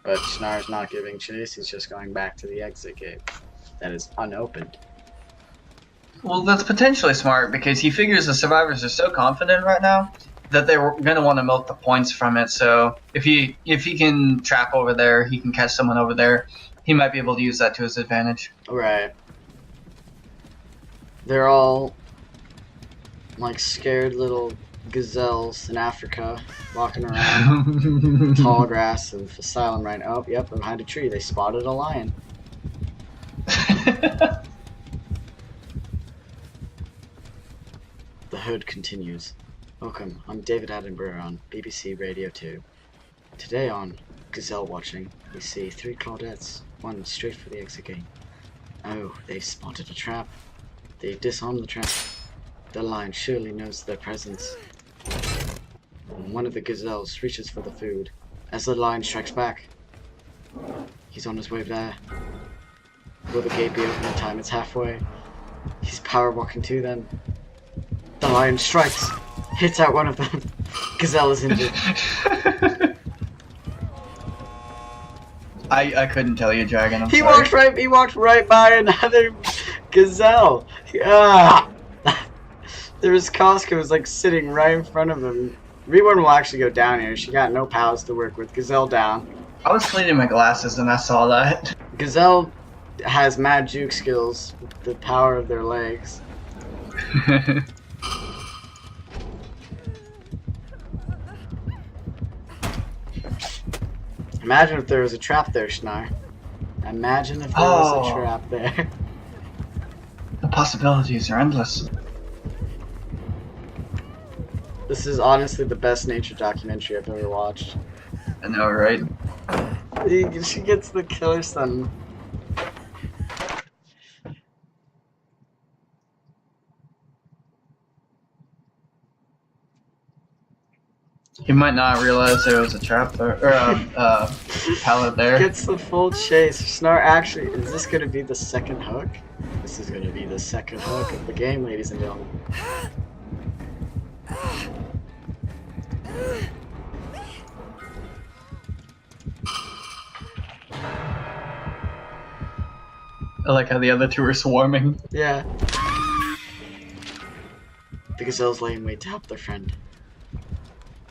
But Snar's not giving chase, he's just going back to the exit gate. That is unopened. Well, that's potentially smart because he figures the survivors are so confident right now that they were going to want to milk the points from it. So if he can trap over there, he can catch someone over there, he might be able to use that to his advantage. Right. They're all like scared little gazelles in Africa walking around. Tall grass of asylum right. Oh, yep, behind a tree. They spotted a lion. The Hood continues. Welcome, I'm David Attenborough on BBC Radio 2. Today on Gazelle Watching, we see 3 Claudettes, one straight for the exit gate. Oh, they've spotted a trap. They've disarmed the trap. The lion surely knows their presence. One of the gazelles reaches for the food. As the lion strikes back, he's on his way there. Will the gate be open in time? It's halfway. He's power walking to them. The lion strikes, hits out one of them. Gazelle is injured. I couldn't tell you, Dragon. He walked right by another gazelle. Ah! There was Costco was like sitting right in front of him. Reborn will actually go down here. She got no pals to work with. Gazelle down. I was cleaning my glasses and I saw that. Gazelle has mad juke skills with the power of their legs. Imagine if there was a trap there, Schnar. Imagine if there was a trap there. The possibilities are endless. This is honestly the best nature documentary I've ever watched. I know, right? She gets the killer stun. He might not realize there was a trap there, or a pallet there. Gets the full chase. Schnar actually, is this going to be the second hook? This is going to be the second hook of the game, ladies and gentlemen. I like how the other two are swarming. Yeah. The gazelle's laying wait to help their friend.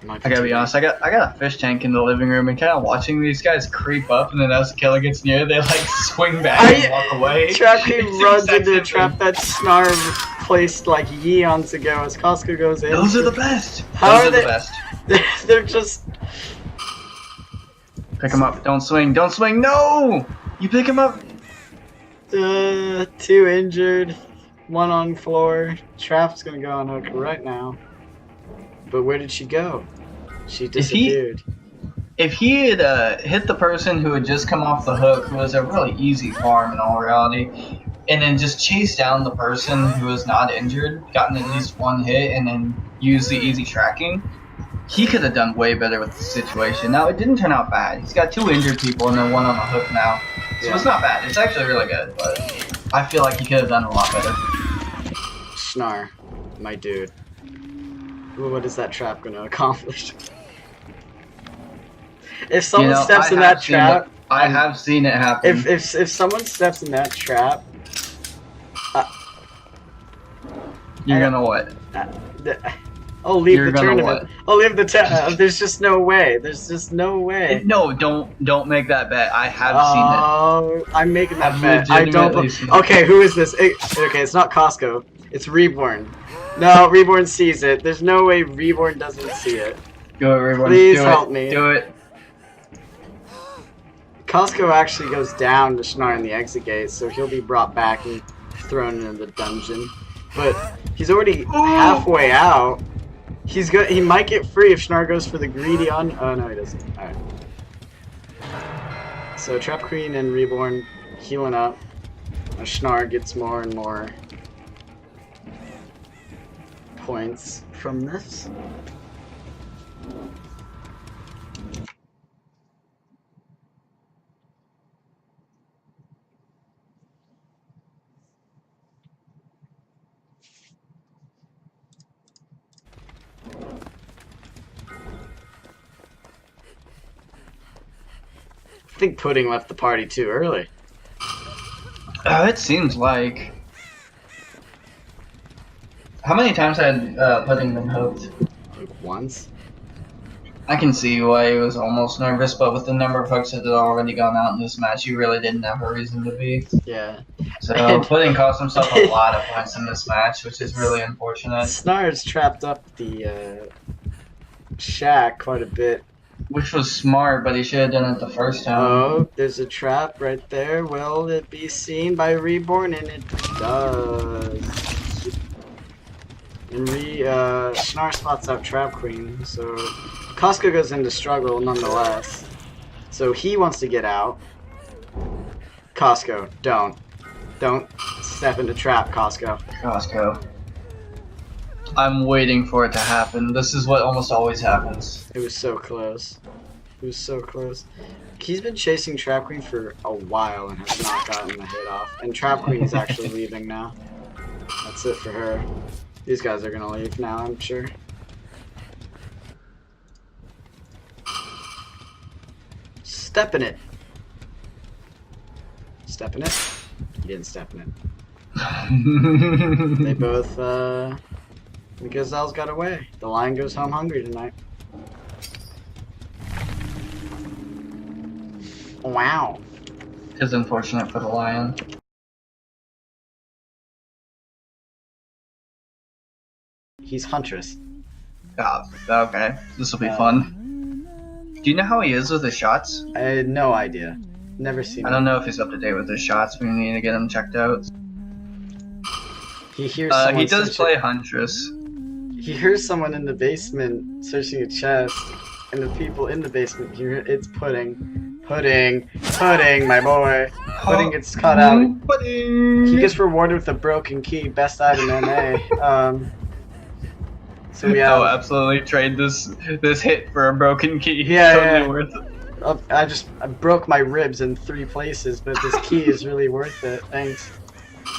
I gotta be honest, I got a fish tank in the living room, and kind of watching these guys creep up, and then as the killer gets near, they like swing back and walk away. Trap Queen runs into a trap that Snarv placed like eons ago as Costco goes in. Those are the best. How Those are are they? the best. They're just. Pick him up. Don't swing. Don't swing. No! You pick him up. 2 injured, 1 on floor. Trap's gonna go on hook right now. But where did she go? She disappeared. If he had hit the person who had just come off the hook, who was a really easy farm in all reality, and then just chased down the person who was not injured, gotten at least 1 hit, and then used the easy tracking, he could have done way better with the situation. Now, it didn't turn out bad. He's got 2 injured people and then 1 on the hook now. So it's not bad. It's actually really good, but I feel like he could have done a lot better. Schnar, my dude. What is that trap going to accomplish? If someone steps in that trap, I have seen it happen. If someone steps in that trap, you're gonna what? I'll leave You're the gonna tournament. what? I'll leave the there's just no way. There's just no way. No, don't make that bet. I have seen it. I'm making that I've bet. I don't. legitimately seen it. Okay, who is this? Okay, it's not Costco. It's Reborn. No, Reborn sees it. There's no way Reborn doesn't see it. Do it, Reborn. Please help me. Do it. Costco actually goes down to Schnar in the exit gate, so he'll be brought back and thrown into the dungeon. But he's already halfway out. He might get free if Schnar goes for the greedy on. Oh no, he doesn't. All right. So Trap Queen and Reborn healing up. Schnar gets more and more points from this. I think Pudding left the party too early. It seems like. How many times had Pudding been hooked? Like once. I can see why he was almost nervous, but with the number of hooks that had already gone out in this match, he really didn't have a reason to be. Yeah. So Pudding cost himself a lot of points in this match, which is really unfortunate. Snar's trapped up the shack quite a bit. Which was smart, but he should have done it the first time. Oh, there's a trap right there. Will it be seen by Reborn? And it does. And Schnar spots out Trap Queen, so Costco goes into struggle nonetheless. So he wants to get out. Costco, don't step into trap, Costco. Costco. I'm waiting for it to happen. This is what almost always happens. It was so close. It was so close. He's been chasing Trap Queen for a while and has not gotten the hit off. And Trap Queen is actually leaving now. That's it for her. These guys are gonna leave now, I'm sure. Step in it. Step in it? He didn't step in it. They both, the gazelles got away. The lion goes home hungry tonight. Wow. It's unfortunate for the lion. He's Huntress. Oh, okay. This will be fun. Do you know how he is with his shots? I had no idea. Never seen him. I don't know if he's up to date with his shots. We need to get him checked out. He hears someone he does play Huntress. He hears someone in the basement searching a chest, and the people in the basement hear it's Pudding. Pudding, my boy. Pudding gets caught out. Pudding. He gets rewarded with a broken key, best item NA. So we have. Oh, absolutely trade this hit for a broken key. Yeah, totally yeah. worth it. I broke my ribs in 3 places, but this key is really worth it. Thanks.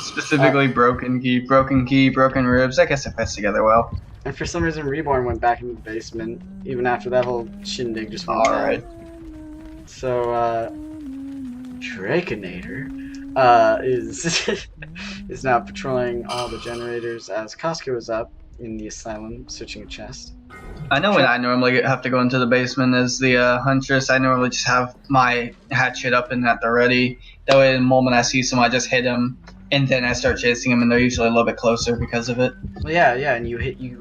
Specifically, broken key, broken ribs. I guess it fits together well. And for some reason, Reborn went back into the basement, even after that whole shindig just went Alright. So, Draconator, is now patrolling all the generators as Costco is up in the asylum searching a chest. I know when I normally have to go into the basement as the Huntress, I normally just have my hatchet up and at the ready. That way, the moment I see someone, I just hit him, and then I start chasing him, and they're usually a little bit closer because of it. Well, yeah, and you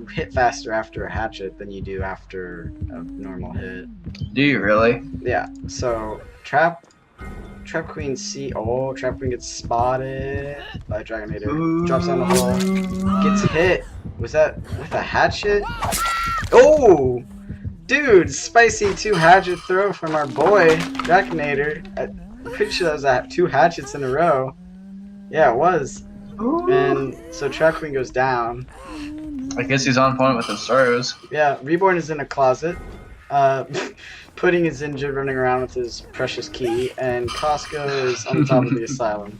hit faster after a hatchet than you do after a normal hit. Do you really? Yeah. So Trap Queen Trap Queen gets spotted by Dragonator. Drops down the hole. Gets hit. Was that with a hatchet? Oh! Dude, spicy 2 hatchet throw from our boy, Dragonator. I'm pretty sure that was 2 hatchets in a row. Yeah, it was. And so Trap Queen goes down. I guess he's on point with his throws. Yeah, Reborn is in a closet. Pudding is injured running around with his precious key, and Costco is on top of the asylum.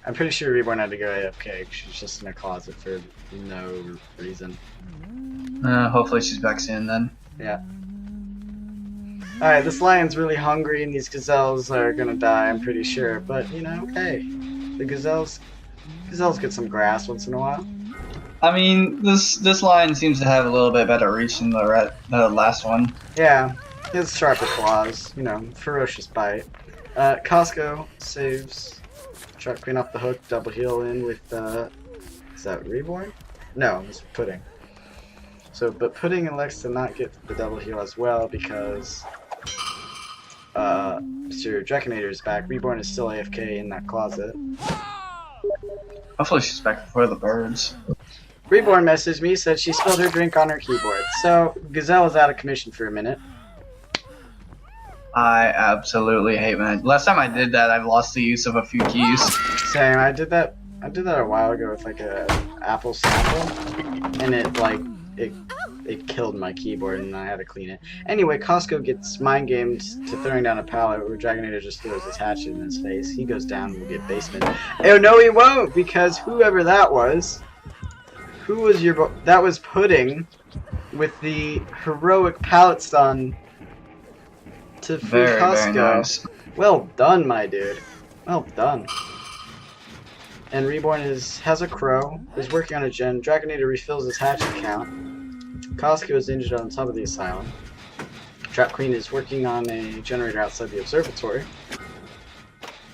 I'm pretty sure Reborn had to go AFK. She's just in a closet for no reason. Hopefully she's back soon then. Yeah. Alright, this lion's really hungry and these gazelles are gonna die, I'm pretty sure. But, you know, hey. The gazelles get some grass once in a while. I mean, this lion seems to have a little bit better reach than the last one. Yeah, he has sharper claws, you know, ferocious bite. Costco saves Trap Queen off the hook, double heal in with, is that Reborn? No, it's Pudding. So, but Pudding elects to not get the double heal as well because Mr. Draconator is back. Reborn is still AFK in that closet. Hopefully she's back before the birds. Reborn messaged me, said she spilled her drink on her keyboard. So, Gazelle is out of commission for a minute. I absolutely hate when last time I did that, I've lost the use of a few keys. Same, I did that a while ago with like a Apple sample, and it killed my keyboard and I had to clean it. Anyway, Costco gets mind gamed to throwing down a pallet where Dragonator just throws his hatchet in his face. He goes down and will get basement. Oh no, he won't, because whoever that was, that was Pudding with the heroic pallet stun to free Costco. Very nice. Well done, my dude. Well done. And Reborn has a crow, is working on a gen. Dragonator refills his hatchet count. Costco is injured on top of the asylum. Trap Queen is working on a generator outside the observatory.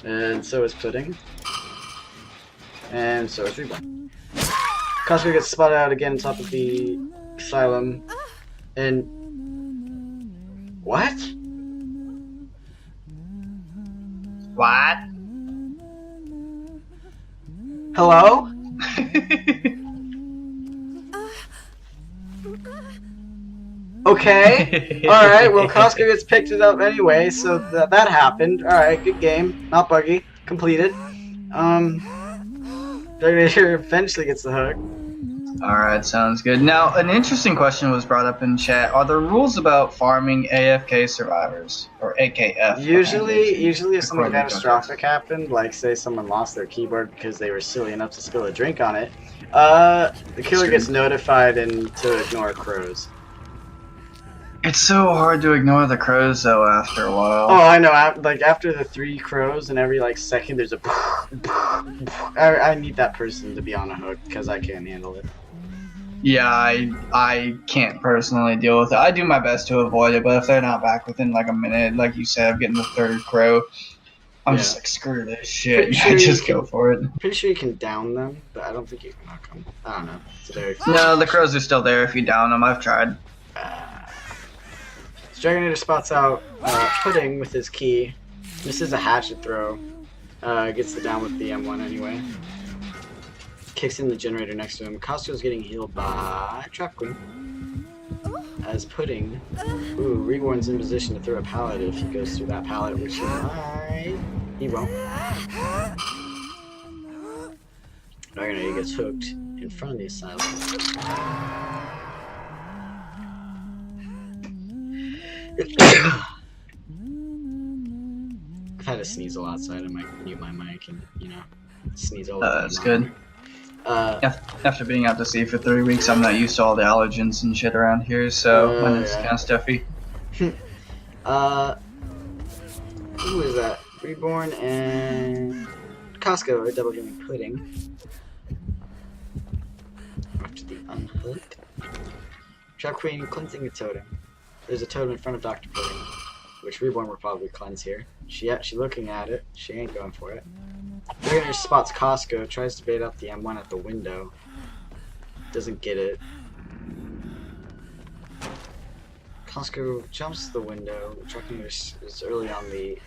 And so is Pudding. And so is Reborn. Costco gets spotted out again on top of the asylum. And... what? What? Hello? Okay. Alright, well, Costco gets picked it up anyway, so that happened. Alright, good game. Not buggy. Completed. Dragonator eventually gets the hook. Alright, sounds good. Now, an interesting question was brought up in chat. Are there rules about farming AFK survivors? Or AKF? Usually if something catastrophic happened, like say someone lost their keyboard because they were silly enough to spill a drink on it, the killer gets notified and to ignore crows. It's so hard to ignore the crows, though, after a while. Oh, I know. Like, after the 3 crows, and every, like, second there's a... I need that person to be on a hook, because I can't handle it. Yeah, I can't personally deal with it. I do my best to avoid it, but if they're not back within, like, a minute, like you said, of getting the 3rd crow, I'm Yeah. just like, screw this shit. Pretty sure I just you go for it. Pretty sure you can down them, but I don't think you can knock them. I don't know. It's a very No, the crows are still there if you down them. I've tried. Dragonator spots out Pudding with his key. This is a hatchet throw. Gets the down with the M1 anyway. Kicks in the generator next to him. Costco's getting healed by Trap Queen. As Pudding, Reborn's in position to throw a pallet if he goes through that pallet, which he might. He won't. Dragonator gets hooked in front of the asylum. I've had to sneeze a lot, so I had to mute my mic and, sneeze all the time. That's good. After being out to sea for 3 weeks, I'm not used to all the allergens and shit around here, so when it's kind of stuffy. Who is that? Reborn and Costco are double healing Pudding. After the unhook. Trap Queen cleansing a totem. There's a totem in front of Dr. Pudding, which Reborn will probably cleanse here. She looking at it. She ain't going for it. Dragonator spots Costco, tries to bait out the M1 at the window. Doesn't get it. Costco jumps the window. Dragonator is early on the...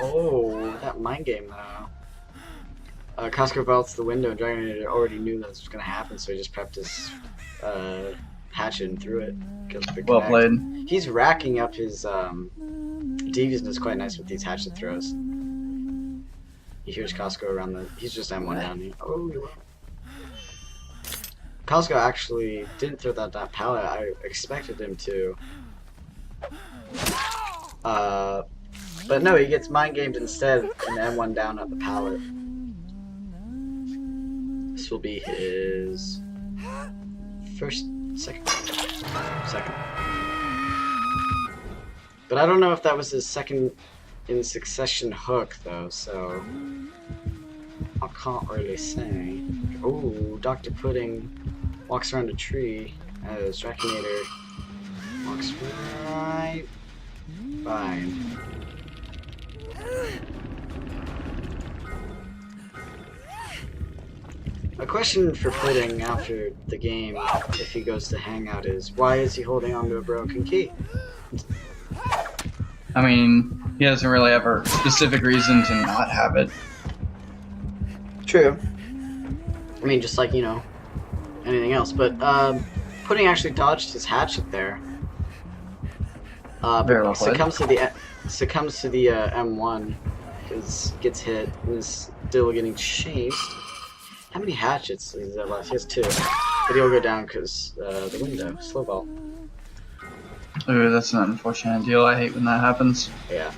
Oh, that mind game though. Costco vaults the window, and Dragonator already knew that this was going to happen, so he just prepped his hatchet and threw it. Well played. He's racking up his deviousness quite nice with these hatchet throws. He hears Costco around the... He's just M1 down here. Oh, you're welcome. Costco actually didn't throw that pallet. I expected him to. But no, he gets mind gamed instead and M1 down at the pallet. This will be his second. But I don't know if that was his second in succession hook though, so I can't really say. Oh, Dr. Pudding walks around a tree as Draconator walks right by him. A question for Pudding after the game, if he goes to Hangout, is why is he holding on to a broken key? I mean, he doesn't really have a specific reason to not have it. True. I mean, just like, anything else. But Pudding actually dodged his hatchet there. Very well played. Succumbs to the M1 because gets hit and is still getting chased. How many hatchets is there left? He has 2. But he'll go down because the window. Slow ball. Ooh, that's an unfortunate deal. I hate when that happens. Yeah.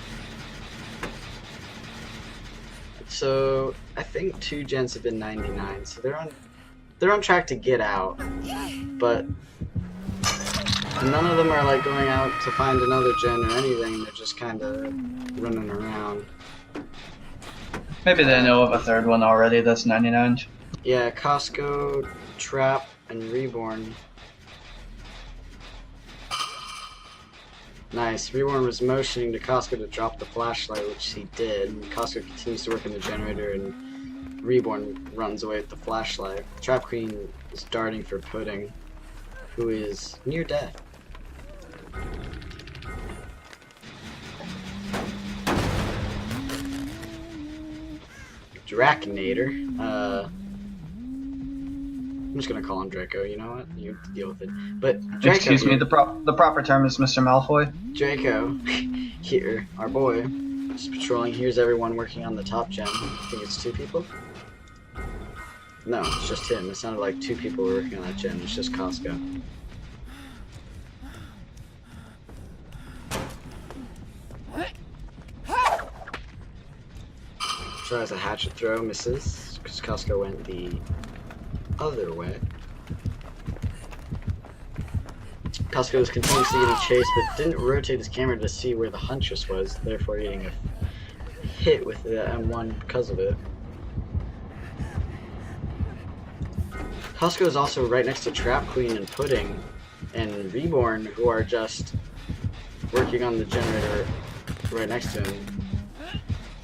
So I think 2 gens have been 99, so they're on track to get out, but none of them are like going out to find another gen or anything. They're just kind of running around. Maybe they know of a third one already. That's 99. Yeah, Costco, Trap, and Reborn. Nice. Reborn was motioning to Costco to drop the flashlight, which he did. And Costco continues to work in the generator, and Reborn runs away with the flashlight. Trap Queen is darting for Pudding, who is near death. Draconator. I'm just gonna call him Draco. You know what? You deal with it. But Draco. Excuse me. The proper term is Mr. Malfoy. Draco, here, our boy, just patrolling. Here's everyone working on the top gen. I think it's 2 people. No, it's just him. It sounded like 2 people were working on that gen. It's just Costco. Tries a hatchet throw, misses, because Costco went the other way. Costco was continuously getting chased, but didn't rotate his camera to see where the Huntress was, therefore getting a hit with the M1 because of it. Costco is also right next to Trap Queen and Pudding and Reborn, who are just working on the generator right next to him.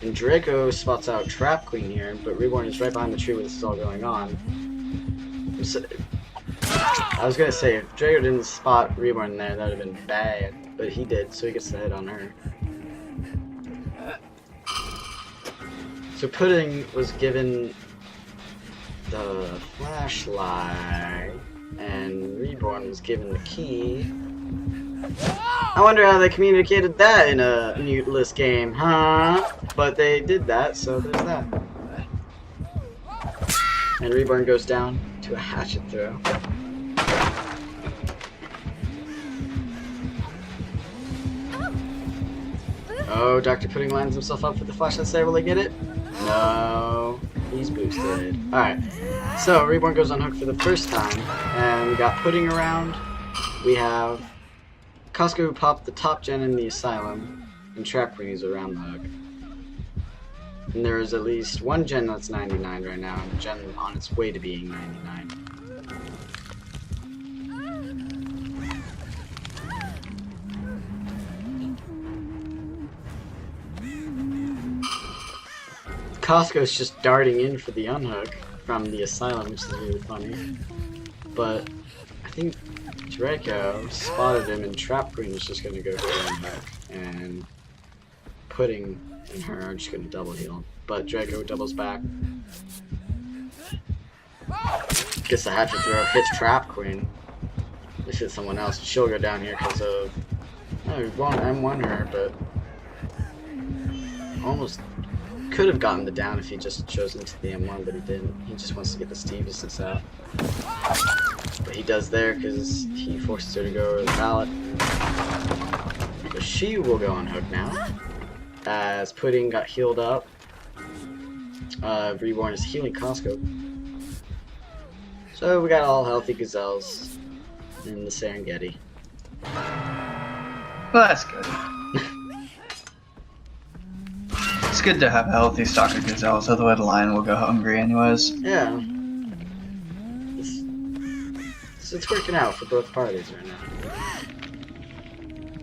And Draco spots out Trap Queen here, but Reborn is right behind the tree where this is all going on. So, I was gonna say, if Draco didn't spot Reborn there, that would have been bad. But he did, so he gets the hit on her. So Pudding was given the flashlight, and Reborn was given the key. I wonder how they communicated that in a muteless game, huh? But they did that, so there's that. And Reborn goes down to a hatchet throw. Oh, Dr. Pudding lines himself up for the flashlight save. Will they get it? No. He's boosted. Alright. So, Reborn goes on hook for the first time. And we got Pudding around. We have Costco who popped the top gen in the Asylum. And Trap Queen is around the hook. And there is at least one gen that's 99 right now. And a gen on its way to being 99. Costco's just darting in for the unhook from the Asylum, which is really funny. But I think Draco spotted him, and Trap Queen is just going to go for the unhook. And Pudding and her are just going to double heal. But Draco doubles back. Gets the hatchet throw, hits Trap Queen. This hits someone else. She'll go down here because of... Oh, we won't M1 her, but... Almost... Could have gotten the down if he just chose into the M1, but he didn't. He just wants to get the Steve's out. But he does there because he forces her to go over the pallet. But she will go on hook now. As Pudding got healed up. Reborn is healing Costco. So we got all healthy gazelles in the Serengeti. Well, that's good. It's good to have a healthy stock of gazelles, otherwise the lion will go hungry anyways. Yeah. It's working out for both parties right now.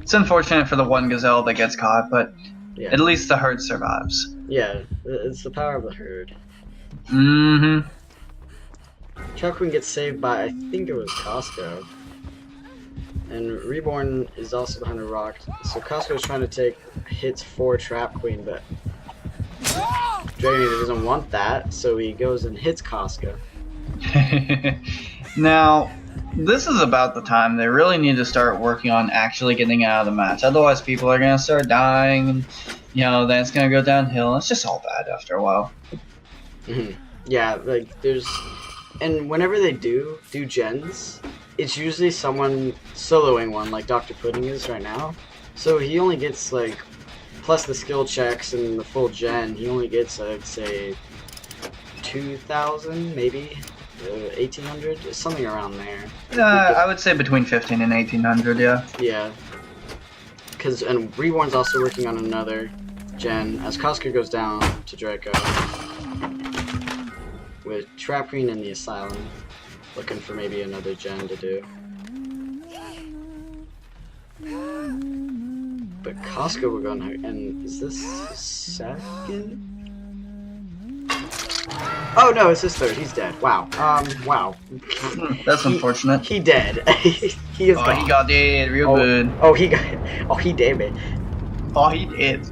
It's unfortunate for the one gazelle that gets caught, but yeah. At least the herd survives. Yeah, it's the power of the herd. Mm-hmm. Trap Queen gets saved by, I think it was Costco. And Reborn is also behind a rock. So Costco's trying to take hits for Trap Queen, but Dragon doesn't want that, so he goes and hits Costco. Now, this is about the time they really need to start working on actually getting out of the match. Otherwise, people are going to start dying, and, you know, then it's going to go downhill. It's just all bad after a while. Yeah, like, there's... And whenever they do gens, it's usually someone soloing one, like Dr. Pudding is right now. So he only gets, like, plus the skill checks and the full gen, he only gets, I'd say, 2,000, maybe 1,800, something around there. I would say between 15 and 1,800, yeah. Yeah. And Reborn's also working on another gen, as Costco goes down to Draco. With Trap Queen in the Asylum, looking for maybe another gen to do. But Costco will go on, and is this his second? Oh no, it's his third. He's dead. Wow. Wow. That's unfortunate. He dead. He is. Oh, he got dead real good. Oh, he got. Oh, he dead, man. Oh, he did.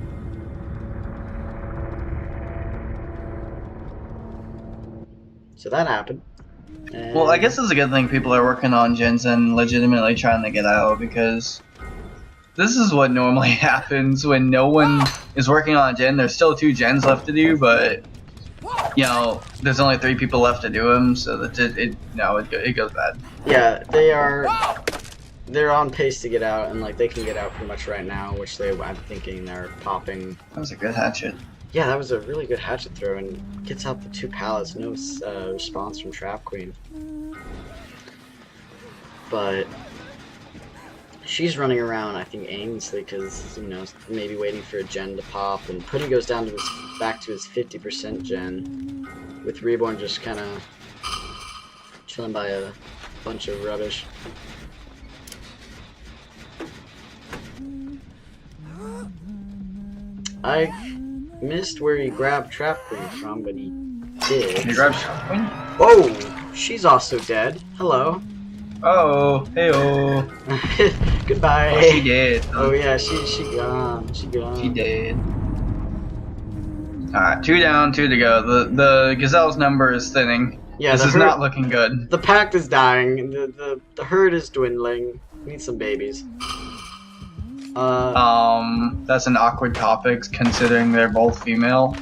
So that happened. And Well, I guess it's a good thing people are working on gens and legitimately trying to get out, because this is what normally happens when no one is working on a gen. There's still 2 gens left to do, but you know, there's only 3 people left to do them, so that it goes bad. Yeah, they're on pace to get out, and like they can get out pretty much right now, which I'm thinking they're popping. That was a good hatchet. Yeah, that was a really good hatchet throw, and gets out the 2 pallets. No response from Trap Queen. But she's running around, I think, aimlessly, because, you know, maybe waiting for a gen to pop. And Pudding goes down to back to his 50% gen, with Reborn just kind of chilling by a bunch of rubbish. missed where he grabbed Trap Queen from, but he did. You grabbed Queen? Oh, she's also dead. Hello. Oh, hey-oh. Goodbye. Oh, she did. Oh yeah, she gone. She gone. She did. Alright, 2 down, 2 to go. The Gazelle's number is thinning. Yeah, this is not looking good. The pack is dying. The herd is dwindling. We need some babies. That's an awkward topic considering they're both female.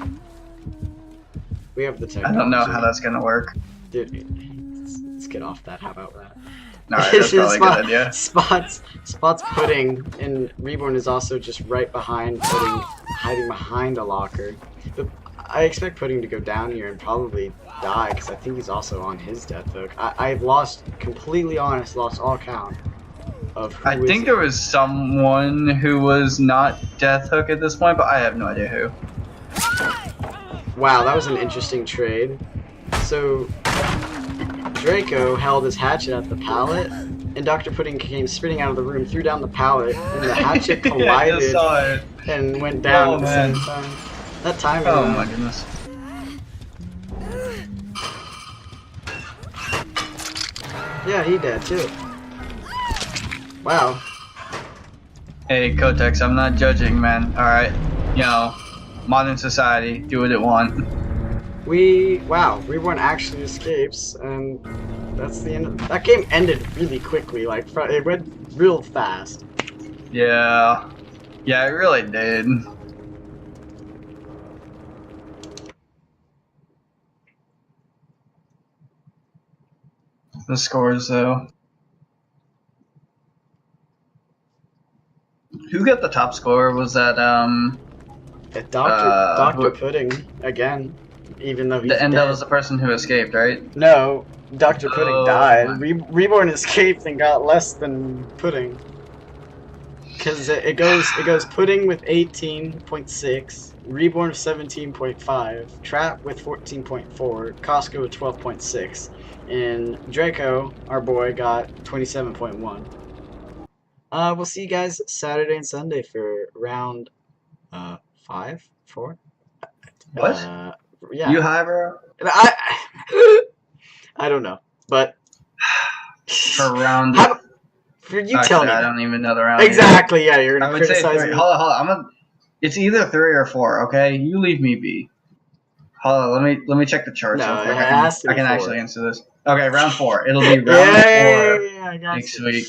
We have the technology. I don't know how that's gonna work. Dude, let's get off that. How about that? Alright, that's probably a good idea. Spot's Pudding, and Reborn is also just right behind Pudding, hiding behind a locker. But I expect Pudding to go down here and probably die, because I think he's also on his death hook. I've completely honest, lost all count of who I think there was someone who was not death hook at this point, but I have no idea who. Wow, that was an interesting trade. So, Draco held his hatchet at the pallet, and Dr. Pudding came spinning out of the room, threw down the pallet, and the hatchet collided and went down at the same time. That timing. Oh my goodness. Yeah, he did too. Wow. Hey, Kotex, I'm not judging, man. Alright. You know, modern society, do what it want. Wow, Reborn actually escapes, and that's the end of that game. Ended really quickly, like it went real fast. Yeah. Yeah, it really did. The scores, though. Who got the top score? Was that, Dr. Pudding, again. Even though he's and dead. that was the person who escaped, right? No, Dr. Pudding died. My. Reborn escaped and got less than Pudding. Because it goes Pudding with 18.6, Reborn with 17.5, Trap with 14.4, Costco with 12.6, and Draco, our boy, got 27.1. We'll see you guys Saturday and Sunday for round 5, 4. What? Yeah. You high, bro? I don't know, but for round. For you tell me. I don't even know the round. Exactly. Yeah, you're gonna criticize me. Hold on. It's either 3 or 4. Okay, you leave me be. Hold on. Let me check the charts. No, real quick. I can actually answer this. Okay, round 4. It'll be round 4 I got next week.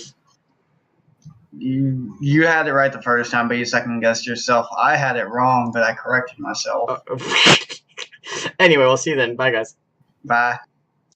You had it right the first time, but you second guessed yourself. I had it wrong, but I corrected myself. Anyway, we'll see you then. Bye, guys. Bye.